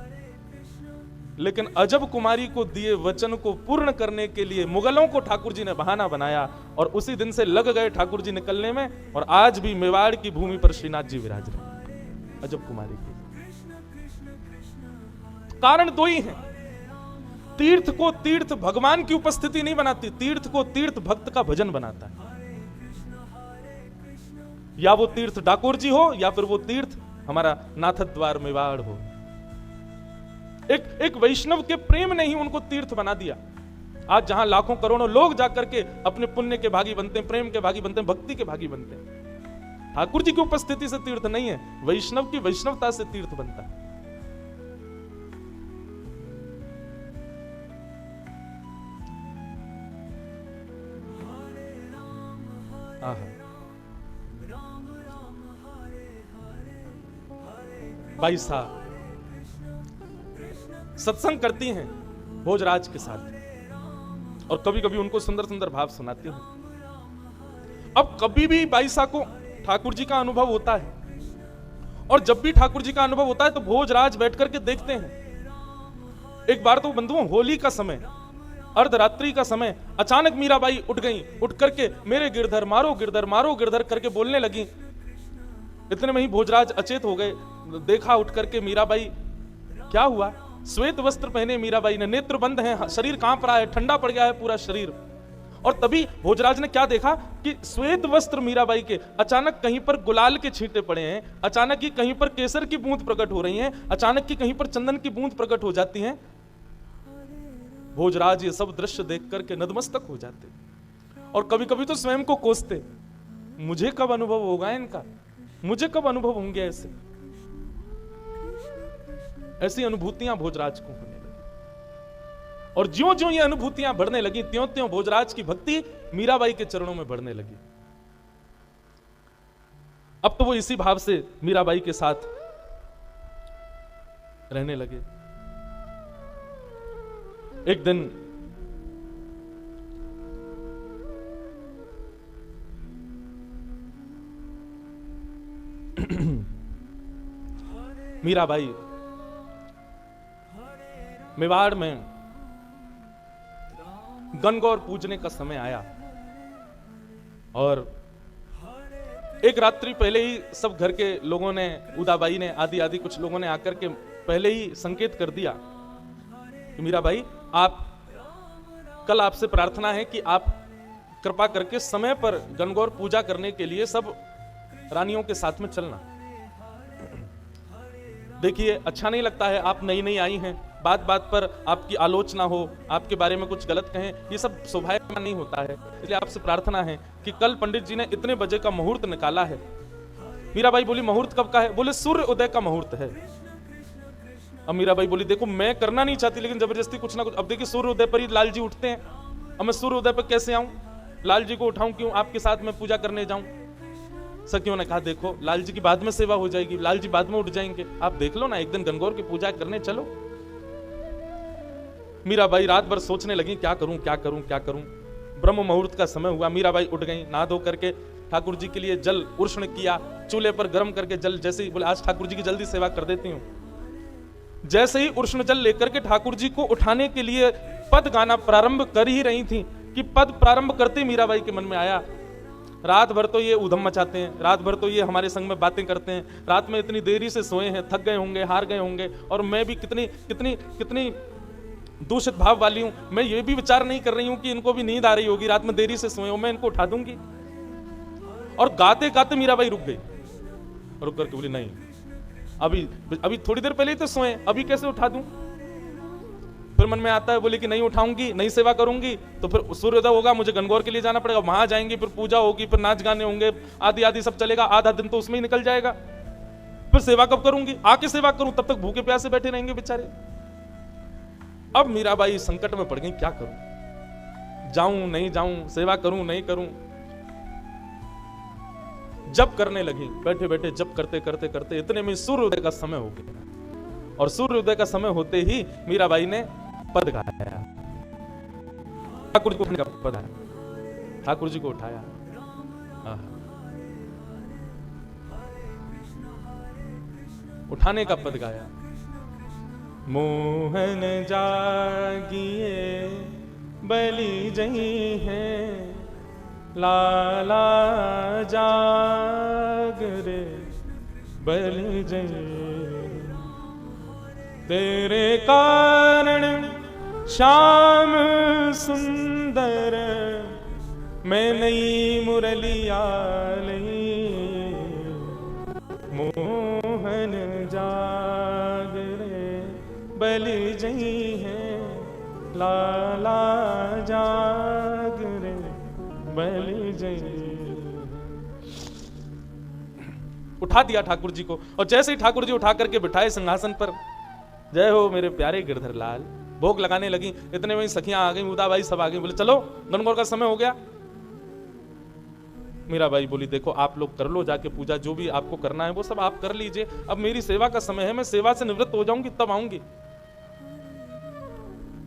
लेकिन अजब कुमारी को दिए वचन को पूर्ण करने के लिए मुगलों को ठाकुर जी ने बहाना बनाया और उसी दिन से लग गए ठाकुर जी निकलने में, और आज भी मेवाड़ की भूमि पर श्रीनाथ जी विराज रहे। अजब कुमारी की कारण दो ही हैं। तीर्थ को तीर्थ भगवान की उपस्थिति नहीं बनाती, तीर्थ को तीर्थ भक्त का भजन बनाता है। या वो तीर्थ डाकोर जी हो या फिर वो तीर्थ हमारा नाथद्वार मेवाड़ हो। एक वैष्णव के प्रेम ने ही उनको तीर्थ बना दिया। आज जहां लाखों करोड़ों लोग जाकर के अपने पुण्य के भागी बनते हैं, प्रेम के भागी बनते हैं, भक्ति के भागी बनते हैं, ठाकुर जी की उपस्थिति से तीर्थ नहीं है, वैष्णव की वैष्णवता से तीर्थ बनता है। भाई साहब सत्संग करती हैं भोजराज के साथ और कभी कभी उनको सुंदर सुंदर भाव सुनाती हैं। अब कभी भी बाईसा को ठाकुर जी का अनुभव होता है, और जब भी ठाकुर जी का अनुभव होता है तो भोजराज बैठ करके देखते हैं। एक बार तो बंधुओं होली का समय, अर्धरात्रि का समय, अचानक मीराबाई उठ गई, उठ करके मेरे गिरधर मारो गिरधर मारो गिरधर करके बोलने लगी। इतने में ही भोजराज अचेत हो गए। देखा उठ करके मीराबाई, क्या हुआ? श्वेत वस्त्र पहने मीराबाई ने, नेत्र बंद हैं, शरीर कांप रहा है, ठंडा पड़ गया है पूरा शरीर। और तभी भोजराज ने क्या देखा कि श्वेत वस्त्र मीराबाई के अचानक कहीं पर गुलाल के छींटे पड़े हैं, अचानक ही कहीं पर केसर की बूंद प्रकट हो रही हैं, अचानक ही कहीं पर चंदन की बूंद प्रकट हो जाती हैं। भोजराज ये सब दृश्य देख करके नतमस्तक हो जाते और कभी कभी तो स्वयं को कोसते, मुझे कब अनुभव होगा इनका, मुझे कब अनुभव होंगे ऐसे। ऐसी अनुभूतियां भोजराज को होने लगी, और ज्यों ज्यों ये अनुभूतियां बढ़ने लगी त्यों त्यों भोजराज की भक्ति मीराबाई के चरणों में बढ़ने लगी। अब तो वो इसी भाव से मीराबाई के साथ रहने लगे। एक दिन मीराबाई मेवाड़ में गणगौर पूजने का समय आया, और एक रात्रि पहले ही सब घर के लोगों ने, उदाबाई ने, आदि कुछ लोगों ने आकर के पहले ही संकेत कर दिया कि मीराबाई आप, कल आपसे प्रार्थना है कि आप कृपा करके समय पर गणगौर पूजा करने के लिए सब रानियों के साथ में चलना। देखिए अच्छा नहीं लगता है, आप नई नई आई हैं, बात बात पर आपकी आलोचना हो, आपके बारे में कुछ गलत कहें, ये सब शोभायमान नहीं होता है। इसलिए आपसे प्रार्थना है कि कल पंडित जी ने इतने बजे का मुहूर्त निकाला है। मीराबाई बोली मुहूर्त कब का है? बोले सूर्य उदय का मुहूर्त है। अब मीराबाई बोली देखो मैं करना नहीं चाहती, लेकिन जबरदस्ती कुछ ना कुछ, अब देखिए सूर्य उदय पर ही लाल जी उठते हैं, अब मैं सूर्य उदय पर कैसे आऊं? लाल जी को उठाऊं क्यों, आपके साथ में पूजा करने जाऊं। सखियों ने कहा देखो लाल जी की बाद में सेवा हो जाएगी, लाल जी बाद में उठ जाएंगे, आप देख लो ना, एक दिन गणगौर की पूजा करने चलो। मीराबाई रात भर सोचने लगी क्या करूं क्या करूं क्या करूं। ब्रह्म मुहूर्त का समय हुआ, मीराबाई उठ गई, नहा धो करके ठाकुर जी के लिए जल उष्ण किया, चूल्हे पर गर्म करके जल, जैसे ही बोले आज ठाकुर जी की जल्दी सेवा कर देती हूँ। जैसे ही उष्ण जल लेकर के ठाकुर जी को उठाने के लिए पद गाना प्रारंभ कर ही रही थी कि पद प्रारंभ करते मीराबाई के मन में आया, रात भर तो ये उधम मचाते हैं, रात भर तो ये हमारे संग में बातें करते हैं, रात में इतनी देरी से सोए हैं, थक गए होंगे, हार गए होंगे, और मैं भी कितनी कितनी कितनी दूषित भाव वाली हूं। मैं ये भी विचार नहीं कर रही हूं कि इनको भी नींद आ रही होगी, रात में देरी से सोए हो, मैं इनको उठा दूंगी। और गाते गाते मीराबाई रुक गई, रुक करके बोली नहीं, अभी अभी थोड़ी देर पहले ही तो सोए, अभी कैसे उठा दूं। फिर मन में आता है, बोले कि नहीं उठाऊंगी, नहीं सेवा करूंगी तो फिर सूर्योदय होगा, मुझे गणगौर के लिए जाना पड़ेगा, वहां जाएंगे, फिर पूजा होगी, फिर नाच गाने होंगे, आदि आदि सब चलेगा, आधा दिन तो उसमें ही निकल जाएगा, फिर सेवा कब करूंगी, आके सेवा करूं, तब तक भूखे प्यासे बैठे रहेंगे बेचारे। अब मीराबाई संकट में पड़ गई, क्या करूं, जाऊं नहीं जाऊं, सेवा करूं नहीं करूं। जप करने लगी, बैठे बैठे जप करते करते करते इतने में सूर्योदय का समय हो गया, और सूर्योदय का समय होते ही मीराबाई ने पद गाया, ठाकुर जी को उठाने का पद आया, ठाकुर जी को उठाया, उठाने का पद गाया। मोहन जागिए बलि जई है, लाला जाग रे बलि जई, तेरे कारण श्याम सुंदर मैं नई मुरलिया लई, मोहन जाग रे बलि जई है, लाला जाग रे बलि जई। उठा दिया ठाकुर जी को, और जैसे ही ठाकुर जी उठा करके बिठाए सिंहासन पर, जय हो मेरे प्यारे गिरधर लाल, भोग लगाने लगी। इतने में सखियां आ गई, उदाबाई सब आ गई, बोले चलो गणगौर का समय हो गया। मीराबाई बोली देखो आप लोग कर लो जाके पूजा, जो भी आपको करना है वो सब आप कर लीजिए, अब मेरी सेवा का समय है, मैं सेवा से निवृत्त हो जाऊंगी तब आऊंगी।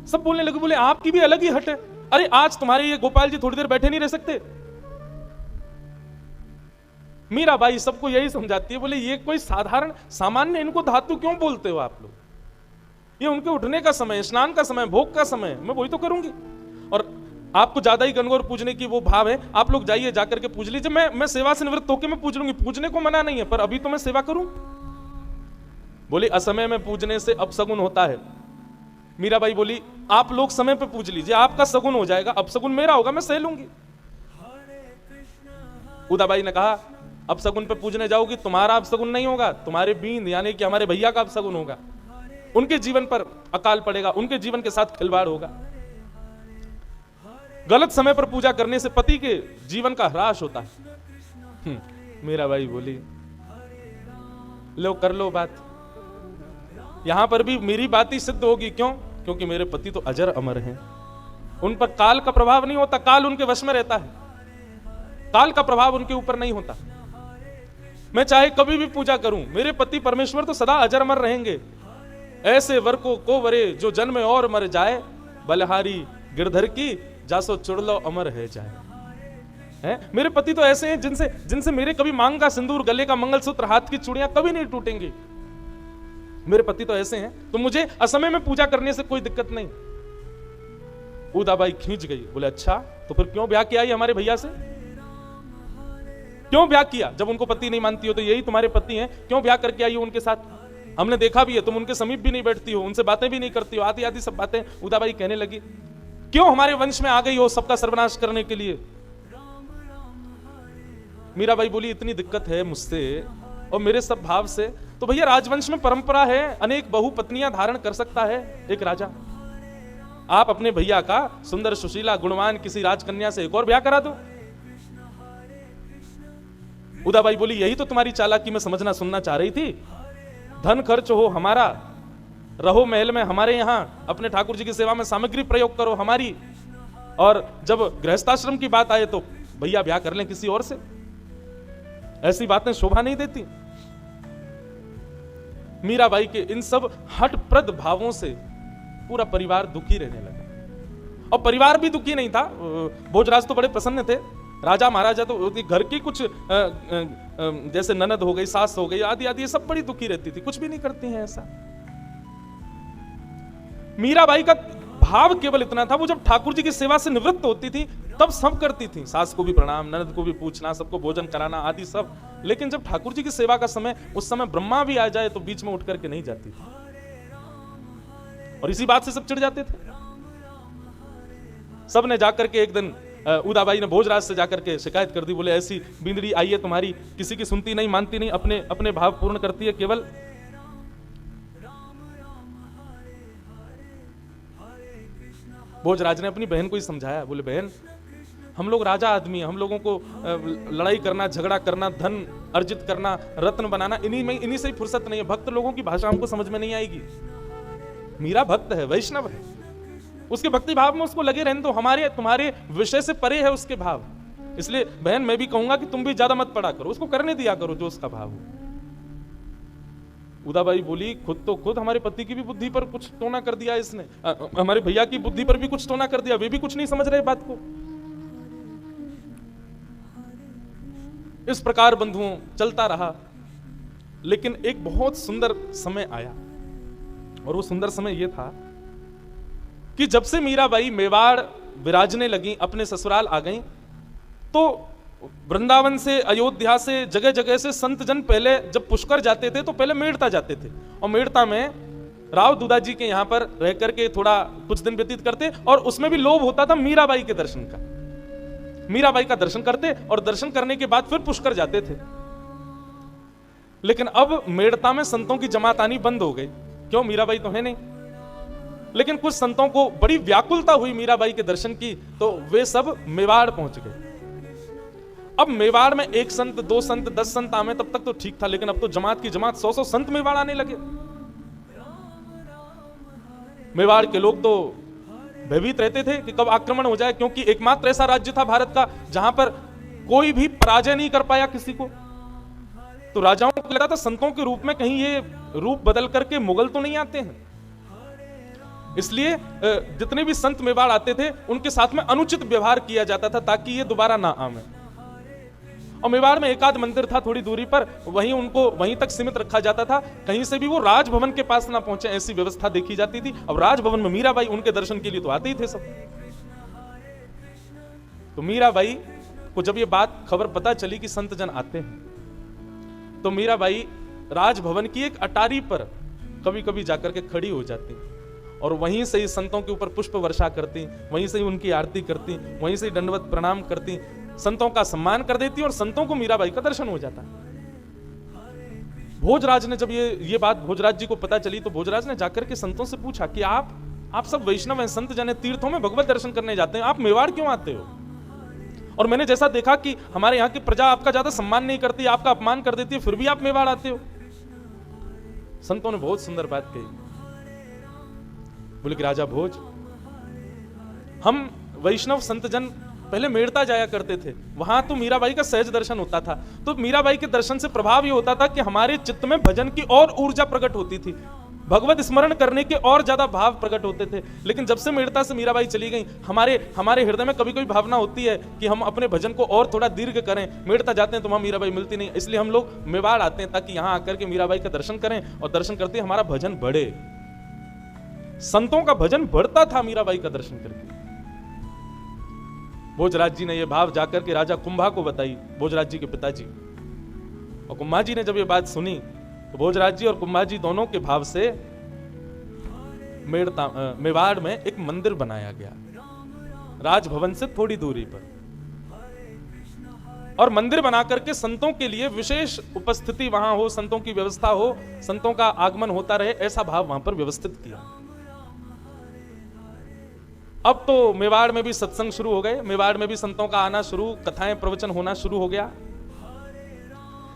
सब बोलने लगे, बोले आपकी भी अलग ही हट है, अरे आज तुम्हारे ये गोपाल जी थोड़ी देर बैठे नहीं रह सकते। मीराबाई सबको यही समझाती है, बोले ये कोई साधारण सामान्य इनको धातु क्यों बोलते हो आप लोग, ये उनके उठने का समय, स्नान का समय, भोग का समय, मैं वही तो करूंगी। और आपको ज्यादा ही गणगौर पूजने की वो भाव है, आप लोग जाइए जाकर के पूज लीजिए, मैं सेवा से निवृत्त होकर मैं पूज लूंगी, पूजने को मना नहीं है, पर अभी तो मैं सेवा करूं। बोली असमय में पूजने से अपसगुन होता है। मीराबाई बोली आप लोग समय पे पूज लीजिए, आपका सगुन हो जाएगा, अपसगुन मेरा होगा, मैं सह लूंगी। उदाबाई ने कहा अपसगुन पे पूजने जाओगी, तुम्हारा अपसगुन नहीं होगा, तुम्हारे बींद यानी कि हमारे भैया का अपसगुन होगा, उनके जीवन पर अकाल पड़ेगा, उनके जीवन के साथ खिलवाड़ होगा। गलत समय पर पूजा करने से पति के जीवन का ह्रास होता है। मीराबाई बोली लो कर लो बात, यहां पर भी मेरी बात ही सिद्ध होगी, क्यों, क्योंकि मेरे पति तो अजर अमर हैं, उन पर काल का प्रभाव नहीं होता, काल उनके वश में रहता है, काल का प्रभाव उनके ऊपर नहीं होता। मैं चाहे कभी भी पूजा करूं, मेरे पति परमेश्वर तो सदा अजर अमर रहेंगे। ऐसे वर को वरे जो जन्म और मर जाए, बलहारी गिरधर की जासो चुड़लो अमर है जाए। है? मेरे पति तो ऐसे हैं जिनसे जिनसे मेरे कभी मांग का सिंदूर, गले का मंगलसूत्र, हाथ की चूड़ियां कभी नहीं टूटेंगी। मेरे पति तो ऐसे हैं, तो मुझे असमय में पूजा करने से कोई दिक्कत नहीं। उदाबाई खींच गई, बोले अच्छा तो फिर क्यों ब्याह किया ये हमारे भैया से, क्यों ब्याह किया, जब उनको पति नहीं मानती हो तो यही तुम्हारे पति हैं, क्यों ब्याह करके आई हो उनके साथ, हमने देखा भी है तुम उनके समीप भी नहीं बैठती हो, उनसे बातें भी नहीं करती हो, आदि आदि सब बातें। उदाबाई कहने लगी क्यों हमारे वंश में आ गई हो सबका सर्वनाश करने के लिए। मीराबाई बोली इतनी दिक्कत है मुझसे और मेरे सब भाव से, तो भैया राजवंश में परंपरा है अनेक बहु पत्नियां धारण कर सकता है एक राजा, आप अपने भैया का सुंदर सुशीला गुणवान किसी राजकन्या से एक और ब्याह करा दो। उदाबाई बोली यही तो तुम्हारी चालाकी में समझना सुनना चाह रही थी, धन खर्च हो हमारा, रहो महल में हमारे यहां, अपने ठाकुर जी की सेवा में सामग्री प्रयोग करो हमारी, और जब गृहस्थाश्रम की बात आए तो भैया ब्याह कर लें किसी और से। ऐसी बातें शोभा नहीं देती। मीराबाई के इन सब हठप्रद भावों से पूरा परिवार दुखी रहने लगा। और परिवार भी दुखी नहीं था, भोजराज तो बड़े प्रसन्न थे। राजा महाराजा तो घर की कुछ जैसे ननद हो गई, सास हो गई, आदि आदि, ये सब बड़ी दुखी रहती थी, कुछ भी नहीं करती हैं ऐसा। मीराबाई का भाव केवल इतना था, वो जब ठाकुर जी की सेवा से निवृत्त होती थी तब सब करती थी, सास को भी प्रणाम, ननद को भी पूछना, सबको भोजन कराना आदि सब। लेकिन जब ठाकुर जी की सेवा का समय, उस समय ब्रह्मा भी आ जाए तो बीच में उठ करके नहीं जाती थी। और इसी बात से सब चिढ़ जाते थे। सब ने जाकर के एक दिन उदाबाई ने भोजराज से जाकर के शिकायत कर दी, बोले ऐसी बिंदड़ी आई है तुम्हारी, किसी की सुनती नहीं, मानती नहीं, अपने अपने भाव पूर्ण करती है केवल। भोजराज ने अपनी बहन को ही समझाया, बोले बहन हम लोग राजा आदमी हैं, हम लोगों को लड़ाई करना, झगड़ा करना, धन अर्जित करना, रत्न बनाना, इन्हीं से ही फुर्सत नहीं है। भक्त लोगों की भाषा हमको समझ में नहीं आएगी। मीरा भक्त है, वैष्णव है, उसके भक्ति भाव में उसको लगे रहने तो, हमारे तुम्हारे विषय से परे है उसके भाव। इसलिए बहन मैं भी कहूंगा कि तुम भी ज्यादा मत पड़ा करो, उसको करने दिया करो जो उसका भाव हो। उदाबाई बोली खुद हमारे पति की भी बुद्धि पर कुछ टोना कर दिया इसने, हमारे भैया की बुद्धि पर भी कुछ टोना कर दिया, वे भी कुछ नहीं समझ रहे बात को। इस प्रकार बंधुओं चलता रहा। लेकिन एक बहुत सुंदर समय आया, और वो सुंदर समय ये था कि जब से मीराबाई मेवाड़ विराजने लगी, अपने ससुराल आ गई, तो वृंदावन से, अयोध्या से, जगह जगह से संत जन पहले जब पुष्कर जाते थे तो पहले मेड़ता जाते थे, और मेड़ता में राव दुदा जी के यहां पर रह करके थोड़ा कुछ दिन व्यतीत करते, और उसमें भी लोभ होता था मीराबाई के दर्शन का। मीराबाई का दर्शन करते और दर्शन करने के बाद फिर पुष्कर जाते थे। लेकिन अब मेड़ता में संतों की जमात आनी बंद हो गई। क्यों? मीराबाई तो है नहीं। लेकिन कुछ संतों को बड़ी व्याकुलता हुई मीराबाई के दर्शन की, तो वे सब मेवाड़ पहुंच गए। अब मेवाड़ में एक संत, दो संत, 10 संत आवे तब तक तो ठीक था, लेकिन अब तो जमात की जमात 100-100 संत मेवाड़ आने लगे। मेवाड़ के लोग तो भयभीत रहते थे कि कब आक्रमण हो जाए, क्योंकि एकमात्र ऐसा राज्य था भारत का जहां पर कोई भी पराजय नहीं कर पाया किसी को। तो राजाओं को लगा था संतों के रूप में कहीं ये रूप बदल करके मुगल तो नहीं आते हैं। इसलिए जितने भी संत मेवाड़ आते थे उनके साथ में अनुचित व्यवहार किया जाता था ताकि ये दोबारा ना आवे। और मेवाड़ में एकाध मंदिर था थोड़ी दूरी पर, वहीं उनको वहीं तक सीमित रखा जाता था, कहीं से भी वो राजभवन के पास ना पहुंचे, ऐसी व्यवस्था देखी जाती थी। अब राजभवन में मीराबाई उनके दर्शन के लिए तो आते ही थे सब। तो मीराबाई को जब ये बात खबर पता चली कि संत जन आते हैं, तो मीराबाई राजभवन की एक अटारी पर कभी कभी जाकर के खड़ी हो जाती और वहीं से ही संतों के ऊपर पुष्प वर्षा करती, वहीं से ही उनकी आरती करती, वहीं से ही दंडवत प्रणाम करती, संतों का सम्मान कर देती और संतों को मीराबाई का दर्शन हो जाता। भोजराज ने जब ये बात भोजराज जी को पता चली, तो भोजराज ने जाकर के संतों से पूछा कि आप सब वैष्णव हैं, संत जन तीर्थों में भगवत दर्शन करने जाते हैं, आप मेवाड़ क्यों आते हो? और मैंने जैसा देखा कि हमारे यहाँ की प्रजा आपका ज्यादा सम्मान नहीं करती, आपका अपमान कर देती है, फिर भी आप मेवाड़ आते हो। संतों ने बहुत सुंदर बात कही, बोले कि राजा भोज, हम वैष्णव संत जन पहले मेड़ता जाया करते थे, वहां तो मीराबाई का सहज दर्शन होता था। तो मीराबाई के दर्शन से प्रभाव ये होता था कि हमारे चित्त में भजन की और ऊर्जा प्रकट होती थी, भगवत स्मरण करने के और ज्यादा भाव प्रकट होते थे। लेकिन जब से मेड़ता से मीराबाई चली गई, हमारे हृदय में कभी कोई भावना होती है कि हम अपने भजन को और थोड़ा दीर्घ करें, मेड़ता जाते हैं तो वहां मीराबाई मिलती नहीं, इसलिए हम लोग मेवाड़ आते हैं ताकि यहां आकर के मीराबाई का दर्शन करें, और दर्शन करते हमारा भजन बढ़े। संतों का भजन बढ़ता था मीराबाई का दर्शन करके। भोजराज जी ने यह भाव जाकर के राजा कुंभा को बताई, भोजराज जी के पिताजी, और कुंभा जी ने जब ये बात सुनी तो भोजराज जी और कुंभा जी दोनों के भाव से मेवाड़ में एक मंदिर बनाया गया, राजभवन से थोड़ी दूरी पर, और मंदिर बना करके संतों के लिए विशेष उपस्थिति वहां हो, संतों की व्यवस्था हो, संतों का आगमन होता रहे, ऐसा भाव वहां पर व्यवस्थित किया। अब तो मेवाड़ में भी सत्संग शुरू हो गए, मेवाड़ में भी संतों का आना शुरू, कथाएं प्रवचन होना शुरू हो गया।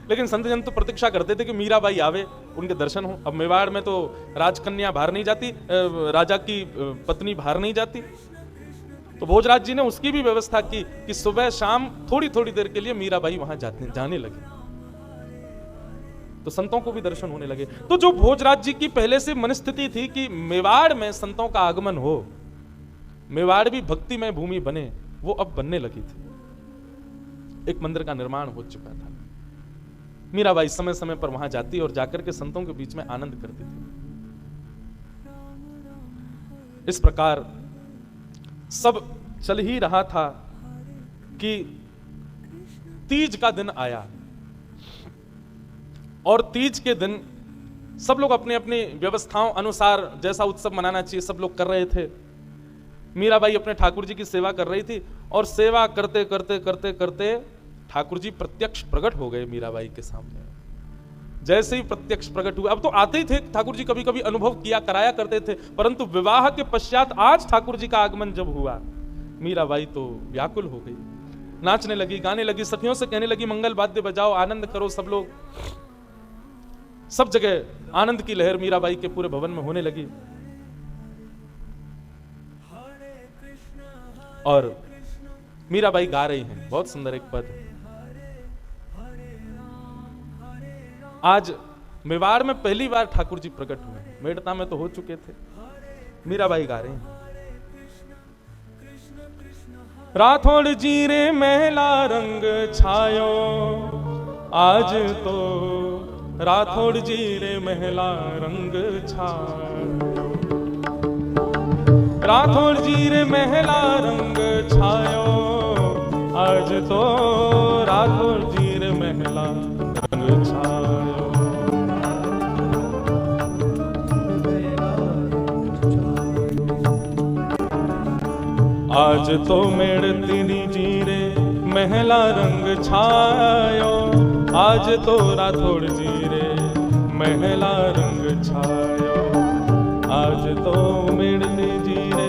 लेकिन संत जन तो प्रतीक्षा करते थे कि मीराबाई आवे, उनके दर्शन हो। अब मेवाड़ में तो राजकन्या बाहर नहीं जाती, राजा की पत्नी बाहर नहीं जाती, तो भोजराज जी ने उसकी भी व्यवस्था की कि सुबह शाम थोड़ी थोड़ी देर के लिए मीराबाई वहां जाने लगी, तो संतों को भी दर्शन होने लगे। तो जो भोजराज जी की पहले से मनस्थिति थी कि मेवाड़ में संतों का आगमन हो, मेवाड़ भी भक्तिमय भूमि बने, वो अब बनने लगी थी। एक मंदिर का निर्माण हो चुका था। मीराबाई समय समय पर वहां जाती और जाकर के संतों के बीच में आनंद करती थी। इस प्रकार सब चल ही रहा था कि तीज का दिन आया, और तीज के दिन सब लोग अपनी अपनी व्यवस्थाओं अनुसार जैसा उत्सव मनाना चाहिए सब लोग कर रहे थे। मीराबाई अपने ठाकुर जी की सेवा कर रही थी, और सेवा करते करते करते करते ठाकुर जी प्रत्यक्ष प्रकट हो गए मीराबाई के सामने। जैसे ही प्रत्यक्ष प्रकट हुए, अब तो आते ही थे ठाकुर जी, कभी कभी अनुभव किया कराया करते थे, परंतु विवाह के पश्चात आज ठाकुर जी का आगमन जब हुआ, मीराबाई तो व्याकुल हो गई, नाचने लगी, गाने लगी, सखियों से कहने लगी मंगल वाद्य बजाओ, आनंद करो सब लोग। सब जगह आनंद की लहर मीराबाई के पूरे भवन में होने लगी। और मीराबाई गा रही हैं, बहुत सुंदर एक पद। आज मेवाड़ में पहली बार ठाकुर जी प्रकट हुए, मेड़ता में तो हो चुके थे। मीराबाई गा रही हैं, राठौड़ जी रे महला रंग छायो, आज तो राठौड़ जी रे महला रंग छायो, राठौड़ जी रे महला रंग छायो, आज तो राठौड़ जी रे महला रंग छायो। आज तो मेड़ती जी रे महला रंग छायो, आज तो राठौड़ जी रे महला रंग छायो, आज तो मेड़ती जी रे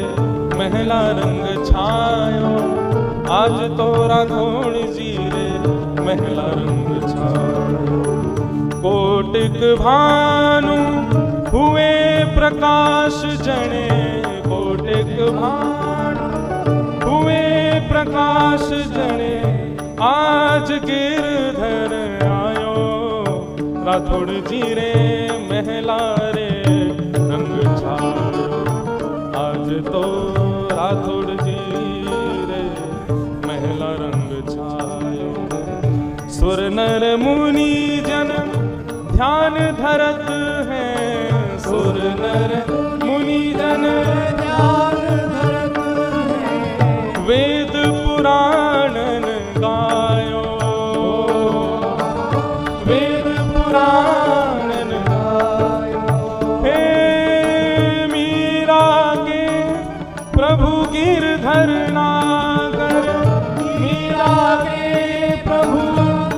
महला रंग छायो, आज तो राठौड़ जी रे महला रंग छायो। कोटिक भानु हुए प्रकाश जने, कोटिक भानु हुए प्रकाश जने, आज गिरधर आयो, राठौड़ जी रे महला रे रंग छायो, आज तो राठौड़ जी रे महला रंग छायो। सुर नर मुनि जन ध्यान धरत हैं, सुर नर मुनि जन ध्यान धरत हैं, वेद पुराणन गायो, वेद पुराणन गायो। हे मीरा के प्रभु गिरधर नागर, मीरा के प्रभु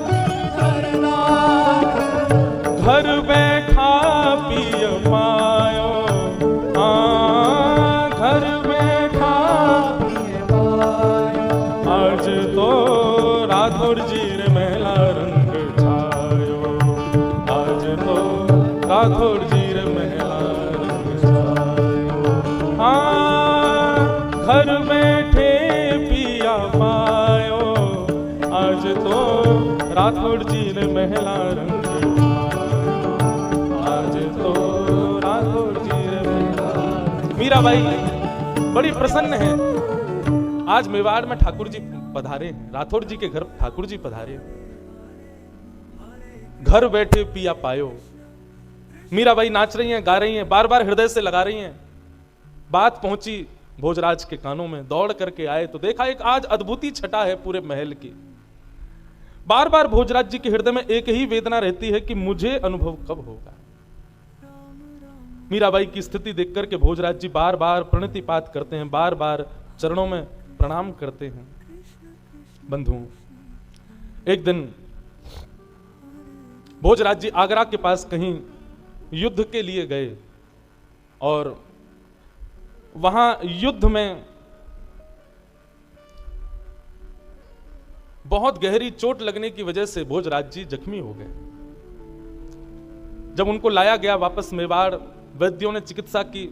गिरधर नागर, घर बैठा पिय पायो, घर बैठा पिय पायो, आज तो राठौड़ जी रे महला रंग छायो, आज तो राठौड़ जी रे महला रंग छायो। घर बैठे पिया पायो, आज तो राठौड़ जी रे महला रंग, आज तो राठौड़ जी रे महला। मीराबाई बड़ी प्रसन्न है, आज मेवाड़ में ठाकुर जी पधारे, राठौड़ जी के घर ठाकुर जी पधारे, घर बैठे पिया पायो। मीराबाई नाच रही हैं, गा रही हैं, बार बार हृदय से लगा रही हैं। बात पहुंची भोजराज के कानों में, दौड़ करके आए तो देखा एक आज अद्भुती छटा है पूरे महल की। बार बार भोजराज जी के हृदय में एक ही वेदना रहती है कि मुझे अनुभव कब होगा। मीराबाई की स्थिति देख करके भोजराज जी बार बार प्रणतिपात करते हैं, बार बार चरणों में प्रणाम करते हैं। बंधुओं, एक दिन भोजराज जी आगरा के पास कहीं युद्ध के लिए गए, और वहां युद्ध में बहुत गहरी चोट लगने की वजह से भोजराज जी जख्मी हो गए। जब उनको लाया गया वापस मेवाड़, वैद्यों ने चिकित्सा की,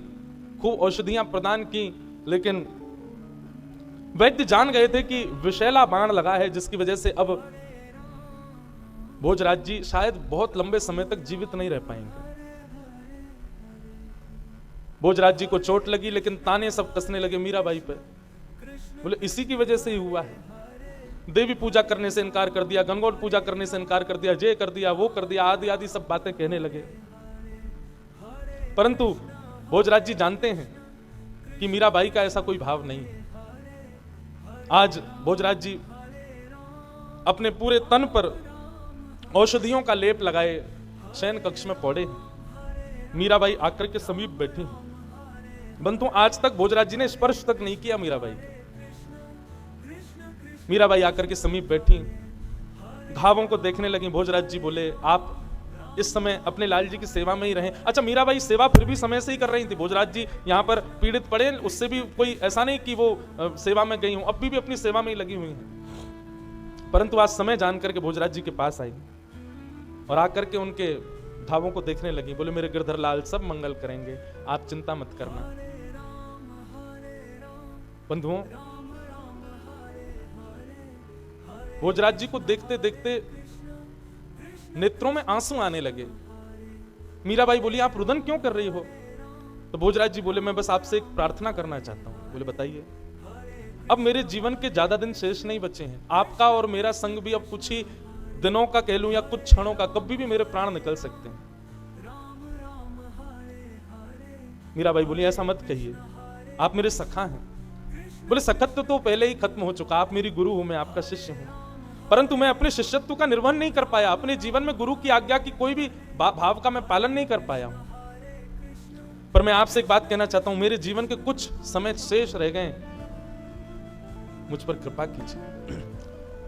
खूब औषधियां प्रदान की, लेकिन वैद्य जान गए थे कि विषैला बाण लगा है, जिसकी वजह से अब भोजराज जी शायद बहुत लंबे समय तक जीवित नहीं रह पाएंगे। भोजराज जी को चोट लगी, लेकिन ताने सब कसने लगे मीराबाई पे। बोले इसी की वजह से ही हुआ है। देवी पूजा करने से इनकार कर दिया, गंगोर पूजा करने से इनकार कर दिया, ये कर दिया, वो कर दिया, आदि आदि सब बातें कहने लगे। परंतु भोजराज जी जानते हैं कि मीराबाई का ऐसा कोई भाव नहीं है। आज भोजराज जी अपने पूरे तन पर औषधियों का लेप लगाए शयन कक्ष में पड़े हैं। मीराबाई आकर के समीप बैठी हैं। बंधु आज तक भोजराज जी ने स्पर्श तक नहीं किया मीराबाई को। मीराबाई आकर के समीप बैठी, घावों को देखने लगी। भोजराज जी बोले आप इस समय अपने लाल जी की सेवा में ही रहें। अच्छा, मीराबाई सेवा फिर भी समय से ही कर रही थी। भोजराज जी यहाँ पर पीड़ित पड़े, उससे भी कोई ऐसा नहीं कि वो सेवा में गई हूं, अब भी अपनी सेवा में ही लगी हुई हैं। परंतु आज समय जान करके भोजराज जी के पास आई और आकर के उनके घावों को देखने लगी। बोले मेरे गिरधर लाल सब मंगल करेंगे, आप चिंता मत करना। बंधुओं, भोजराज जी को देखते देखते नेत्रों में आंसू आने लगे। मीराबाई बोली आप रुदन क्यों कर रही हो? तो भोजराज जी बोले मैं बस आपसे एक प्रार्थना करना चाहता हूं। बोले बताइए। अब मेरे जीवन के ज्यादा दिन शेष नहीं बचे हैं। आपका और मेरा संग भी अब कुछ ही दिनों का कह लूं या कुछ क्षणों का, कभी भी मेरे प्राण निकल सकते हैं। मीराबाई बोली ऐसा मत कहिए, आप मेरे सखा हैं। बोले सखत्व तो पहले ही खत्म हो चुका, आप मेरी गुरु हो, मैं आपका शिष्य हूं, परंतु मैं अपने शिष्यत्व का निर्वहन नहीं कर पाया। अपने जीवन में गुरु की आज्ञा की कोई भी भाव का मैं पालन नहीं कर पाया हूं। पर मैं आपसे एक बात कहना चाहता हूं, मेरे जीवन के कुछ समय शेष रह गए, मुझ पर कृपा कीजिए।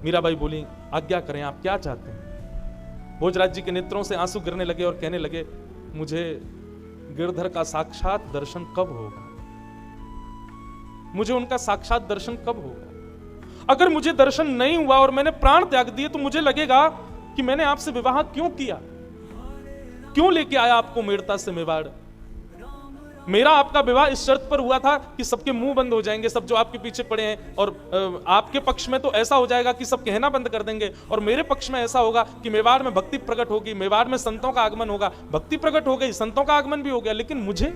मीराबाई बोली आज्ञा करें, आप क्या चाहते हैं? भोजराज जी के नेत्रों से आंसू गिरने लगे और कहने लगे मुझे गिरधर का साक्षात दर्शन कब होगा? मुझे उनका साक्षात दर्शन कब होगा? अगर मुझे दर्शन नहीं हुआ और मैंने प्राण त्याग दिए तो मुझे लगेगा कि मैंने आपसे विवाह क्यों किया, क्यों लेके आया आपको मेड़ता से मेवाड़। मेरा आपका विवाह इस शर्त पर हुआ था कि सबके मुंह बंद हो जाएंगे, सब जो आपके पीछे पड़े हैं, और आपके पक्ष में तो ऐसा हो जाएगा कि सब कहना बंद कर देंगे, और मेरे पक्ष में ऐसा होगा कि मेवाड़ में भक्ति प्रकट होगी, मेवाड़ में संतों का आगमन होगा। भक्ति प्रकट हो गई, संतों का आगमन भी हो गया, लेकिन मुझे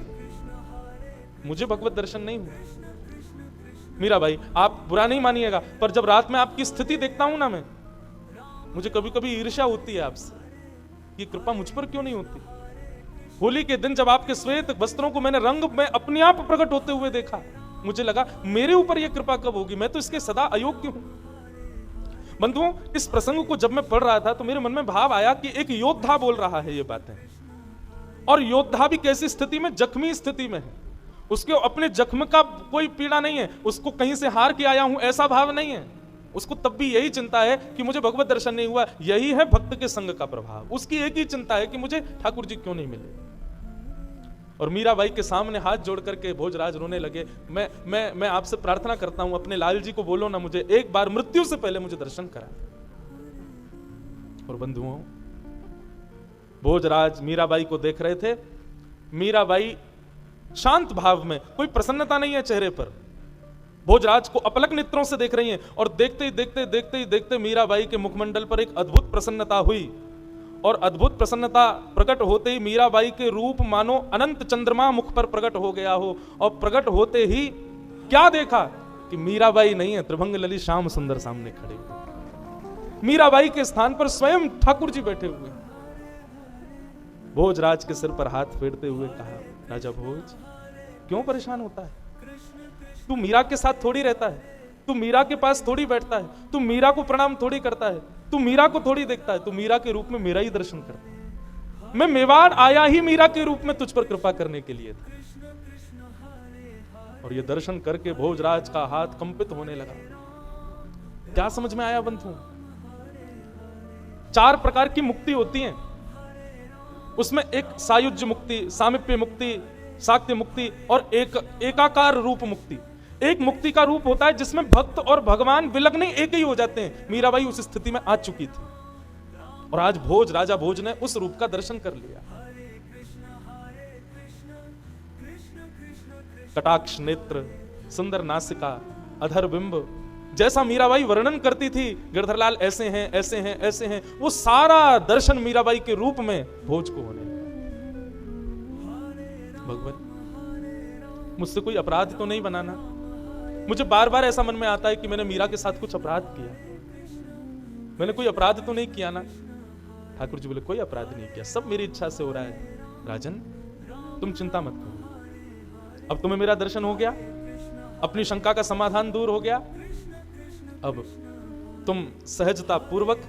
भगवत दर्शन नहीं हुआ। मीराबाई आप बुरा नहीं मानिएगा, पर जब रात में आपकी स्थिति देखता हूं ना मैं, मुझे कभी कभी ईर्ष्या होती है आपसे, ये कृपा मुझ पर क्यों नहीं होती। होली के दिन जब आपके श्वेत वस्त्रों को मैंने रंग में अपने आप प्रकट होते हुए देखा, मुझे लगा मेरे ऊपर यह कृपा कब होगी, मैं तो इसके सदा अयोग्य हूं। बंधुओं, इस प्रसंग को जब मैं पढ़ रहा था तो मेरे मन में भाव आया कि एक योद्धा बोल रहा है ये बातें, और योद्धा भी कैसी स्थिति में, जख्मी स्थिति में है। उसके अपने जख्म का कोई पीड़ा नहीं है, उसको कहीं से हार के आया हूं ऐसा भाव नहीं है। उसको तब भी यही चिंता है कि मुझे भगवत दर्शन नहीं हुआ। यही है भक्त के संग का प्रभाव। उसकी एक ही चिंता है कि मुझे ठाकुर जी क्यों नहीं मिले। और मीराबाई के सामने हाथ जोड़ करके भोजराज रोने लगे। मैं आपसे प्रार्थना करता हूं, अपने लाल जी को बोलो ना, मुझे एक बार मृत्यु से पहले मुझे दर्शन करा। और बंधुओं, भोजराज मीराबाई को देख रहे थे। मीराबाई शांत भाव में, कोई प्रसन्नता नहीं है चेहरे पर, भोजराज को अपलक नेत्रों से देख रही हैं। और देखते ही देखते मीराबाई के मुखमंडल पर एक अद्भुत प्रसन्नता हुई, और अद्भुत प्रसन्नता प्रकट होते ही मीराबाई के रूप मानो अनंत चंद्रमा मुख पर प्रकट हो गया हो। और प्रकट होते ही क्या देखा कि मीराबाई नहीं है, त्रिभंग ललित श्याम सुंदर सामने खड़े। मीराबाई के स्थान पर स्वयं ठाकुर जी बैठे हुए। भोजराज के सिर पर हाथ फेरते हुए कहा, राजा भोज क्यों परेशान होता है? तू मीरा के साथ थोड़ी रहता है, तू मीरा के पास थोड़ी बैठता है, तू मीरा को प्रणाम थोड़ी करता है, तू मीरा को थोड़ी देखता है, तू मीरा के रूप में मेरा ही दर्शन करता है। मैं मेवाड़ आया ही मीरा के रूप में तुझ पर कृपा करने के लिए था। और ये दर्शन करके भोजराज का हाथ कंपित होने लगा। क्या समझ में आया बंधु? 4 प्रकार की मुक्ति होती है, उसमें एक सायुज्य मुक्ति, सामिप्य मुक्ति, साक्त्य मुक्ति और एक एकाकार रूप मुक्ति। एक मुक्ति का रूप होता है जिसमें भक्त और भगवान विलग्न एक ही हो जाते हैं। मीराबाई उस स्थिति में आ चुकी थी, और आज राजा भोज ने उस रूप का दर्शन कर लिया। कटाक्ष नेत्र, सुंदर नासिका, अधर बिंब, जैसा मीराबाई वर्णन करती थी गिरधरलाल ऐसे हैं ऐसे हैं ऐसे हैं, वो सारा दर्शन मीराबाई के रूप में भोज को होने लगा। भगवान मुझसे कोई अपराध तो नहीं बनाना। मुझे बार बार ऐसा मन में आता है कि मैंने मीरा के साथ कुछ अपराध किया, मैंने कोई अपराध तो नहीं किया ना। ठाकुर जी बोले कोई अपराध नहीं किया, सब मेरी इच्छा से हो रहा है। राजन तुम चिंता मत करो, अब तुम्हें मेरा दर्शन हो गया, अपनी शंका का समाधान दूर हो गया, अब तुम सहजता पूर्वक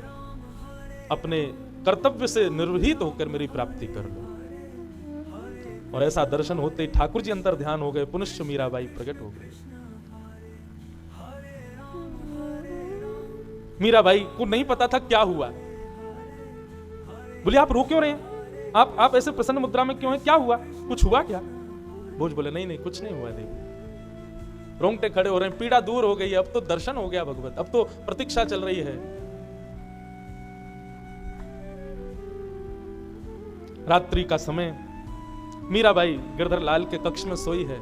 अपने कर्तव्य से निर्वहित होकर मेरी प्राप्ति कर लो। और ऐसा दर्शन होते ही ठाकुर जी अंतर ध्यान हो गए, पुनश्च मीराबाई प्रकट हो गई। मीराबाई को नहीं पता था क्या हुआ। बोले आप रो क्यों रहे हैं, आप ऐसे प्रसन्न मुद्रा में क्यों हैं, क्या हुआ, कुछ हुआ क्या? भोज बोले नहीं नहीं कुछ नहीं हुआ देवी। रोंगटे खड़े हो रहे हैं, पीड़ा दूर हो गई है, अब तो दर्शन हो गया भगवत, अब तो प्रतीक्षा चल रही है। रात्रि का समय, मीराबाई गिरधरलाल के कक्ष में सोई है।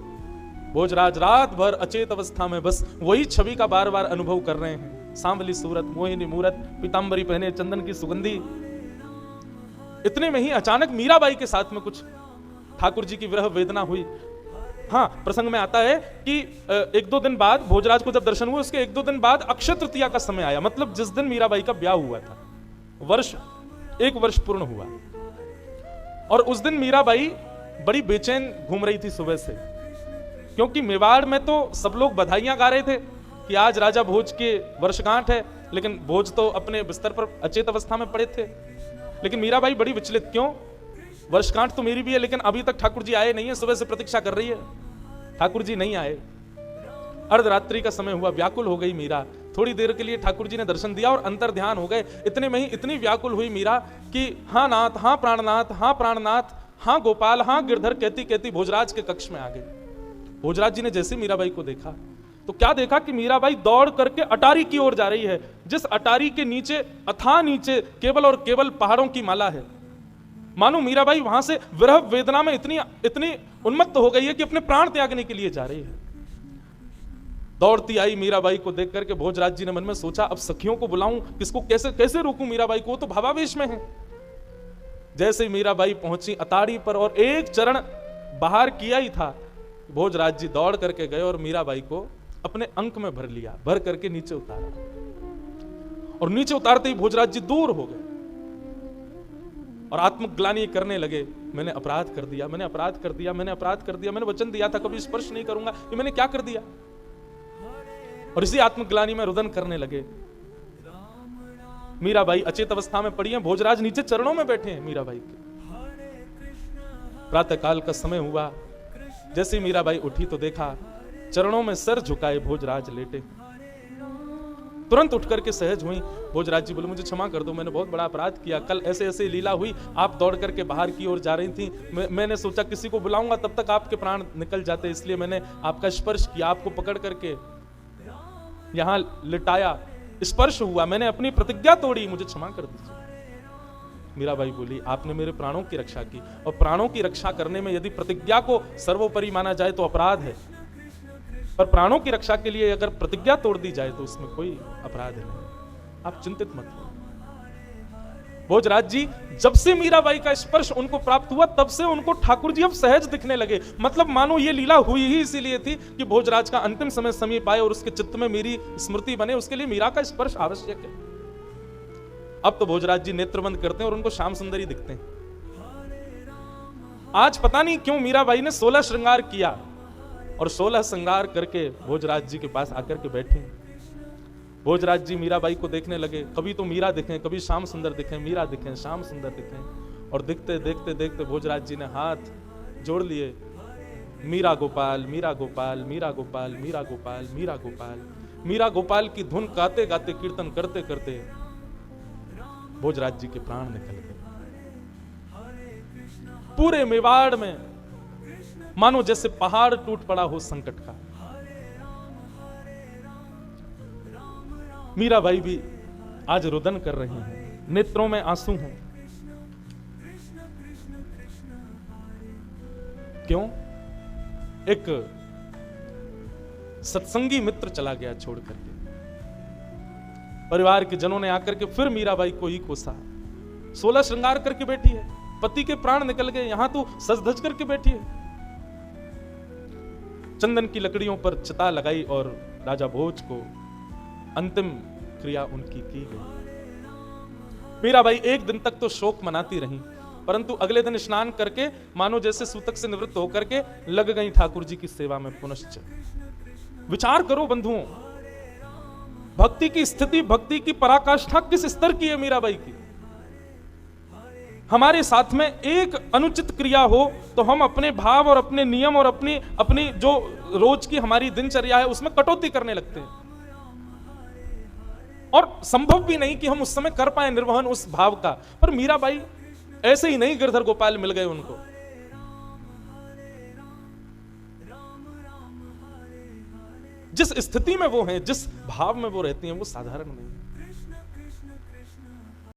भोजराज रात भर अचेत अवस्था में बस वही छवि का बार बार अनुभव कर रहे हैं। सांवली सूरत, मोहिनी मूरत, पीतांबरी पहने, चंदन की सुगंधी। इतने में ही अचानक मीराबाई के साथ में कुछ ठाकुर जी की विरह वेदना हुई। हाँ, प्रसंग में आता है कि एक दो दिन बाद भोजराज को जब दर्शन हुए, उसके एक दो दिन बाद अक्षय तृतीया का समय आया, मतलब जिस दिन मीराबाई का ब्याह हुआ था, एक वर्ष पूर्ण हुआ। और उस दिन मीराबाई बड़ी बेचैन घूम रही थी सुबह से, क्योंकि मेवाड़ में तो सब लोग बधाइयां गा रहे थे कि आज राजा भोज के वर्षगांठ है, लेकिन भोज तो अपने बिस्तर पर अचेत अवस्था में पड़े थे। लेकिन मीराबाई बड़ी विचलित, क्यों, वर्षगांठ तो मेरी भी है, लेकिन अभी तक ठाकुर जी आए नहीं है, सुबह से प्रतीक्षा कर रही है, ठाकुर जी नहीं आए। अर्धरात्रि का समय हुआ, व्याकुल हो गई मीरा। थोड़ी देर के लिए ठाकुर जी ने दर्शन दिया और अंतर ध्यान हो गए। इतने में ही इतनी व्याकुल हुई मीरा कि हाँ नाथ, हाँ प्राणनाथ, हाँ प्राणनाथ, हाँ गोपाल, हाँ गिरधर कहती कहती भोजराज के कक्ष में आ गई। भोजराज जी ने जैसे मीराबाई को देखा तो क्या देखा कि मीराबाई दौड़ करके अटारी की ओर जा रही है, जिस अटारी के नीचे अथाह नीचे केवल और केवल पहाड़ों की माला है। मानो मीराबाई वहां से विरह वेदना में इतनी उन्मत्त हो गई है कि अपने प्राण त्यागने के लिए जा रही है। दौड़ती आई मीराबाई को देख करके भोजराज जी ने मन में सोचा, अब सखियों को बुलाऊं, किसको कैसे कैसे रोकूं मीराबाई को, तो भावावेश में है। जैसे मीराबाई पहुंची अताड़ी पर और एक चरण बाहर किया ही था, भोजराज जी दौड़ करके गए और मीराबाई को अपने अंक में भर लिया, भर करके नीचे उतारा। और नीचे उतारते ही भोजराज जी दूर हो गए और आत्मग्लानि करने लगे, मैंने अपराध कर दिया, मैंने अपराध कर दिया, मैंने अपराध कर दिया, मैंने वचन दिया था कभी स्पर्श नहीं करूंगा, ये मैंने क्या कर दिया। और इसी आत्मग्लानि में रुदन करने लगे। मीराबाई अचेत अवस्था में पड़ी है, भोजराज नीचे चरणों में बैठे हैं मीराबाई के। प्रातः काल का समय हुआ, जैसे मीराबाई उठी तो देखा चरणों में सर झुकाए भोजराज लेटे। तुरंत उठ करके सहज हुई। भोजराज जी बोले मुझे क्षमा कर दो, मैंने बहुत बड़ा अपराध किया, कल ऐसे ऐसे लीला हुई, आप दौड़ करके बाहर की ओर जा रही थी, मैंने सोचा किसी को बुलाऊंगा तब तक आपके प्राण निकल जाते, इसलिए मैंने आपका स्पर्श किया, आपको पकड़ करके यहां लिटाया, स्पर्श हुआ, मैंने अपनी प्रतिज्ञा तोड़ी, मुझे क्षमा कर दीजिए। मीराबाई बोली आपने मेरे प्राणों की रक्षा की, और प्राणों की रक्षा करने में यदि प्रतिज्ञा को सर्वोपरि माना जाए तो अपराध है, पर प्राणों की रक्षा के लिए अगर प्रतिज्ञा तोड़ दी जाए तो उसमें कोई अपराध नहीं। आप चिंतित मत हो। भोजराज जी जब से मीराबाई का स्पर्श उनको प्राप्त हुआ तब से उनको ठाकुर जी अब सहज दिखने लगे, मतलब मानो ये लीला हुई ही इसीलिए थी कि भोजराज का अंतिम समय समीप आए और उसके चित्त में मेरी स्मृति बने, उसके लिए मीरा का स्पर्श आवश्यक है। अब तो भोजराज जी नेत्र बंद करते हैं और उनको श्याम सुंदरी दिखते हैं। आज पता नहीं क्यों मीराबाई ने 16 श्रृंगार किया और 16 श्रृंगार करके भोजराज जी के पास आकर के बैठे। भोजराज जी मीराबाई को देखने लगे, कभी तो मीरा दिखें, कभी श्याम सुंदर दिखें, मीरा दिखें, श्याम सुंदर दिखें, और दिखते देखते देखते भोजराज जी ने हाथ जोड़ लिए, मीरा गोपाल, मीरा गोपाल, मीरा गोपाल, मीरा गोपाल, मीरा गोपाल, मीरा गोपाल की धुन गाते गाते कीर्तन करते करते भोजराज जी के प्राण निकल गए। पूरे मेवाड़ में मानो जैसे पहाड़ टूट पड़ा हो संकट का। मीराबाई भी आज रुदन कर रही हैं, नेत्रों में आंसू हैं। क्यों? एक सत्संगी मित्र चला गया छोड़ करके। परिवार के जनों ने आकर के फिर मीराबाई को ही कोसा, 16 श्रृंगार करके बैठी है, पति के प्राण निकल गए, यहां तो सज धज करके बैठी है। चंदन की लकड़ियों पर चिता लगाई और राजा भोज को अंतिम क्रिया उनकी की गई। मीराबाई एक दिन तक तो शोक मनाती रही, परंतु अगले दिन स्नान करके मानो जैसे सूतक से निवृत्त होकर के लग गई ठाकुर जी की सेवा में पुनश्च। विचार करो बंधुओं, भक्ति की स्थिति, भक्ति की पराकाष्ठा किस स्तर की है मीराबाई की। हमारे साथ में एक अनुचित क्रिया हो तो हम अपने भाव और अपने नियम और अपनी अपनी जो रोज की हमारी दिनचर्या है उसमें कटौती करने लगते हैं, और संभव भी नहीं कि हम उस समय कर पाए निर्वहन उस भाव का। पर मीराबाई ऐसे ही नहीं गिरधर गोपाल मिल गए उनको। जिस स्थिति में वो हैं, जिस भाव में वो रहती हैं, वो साधारण नहीं।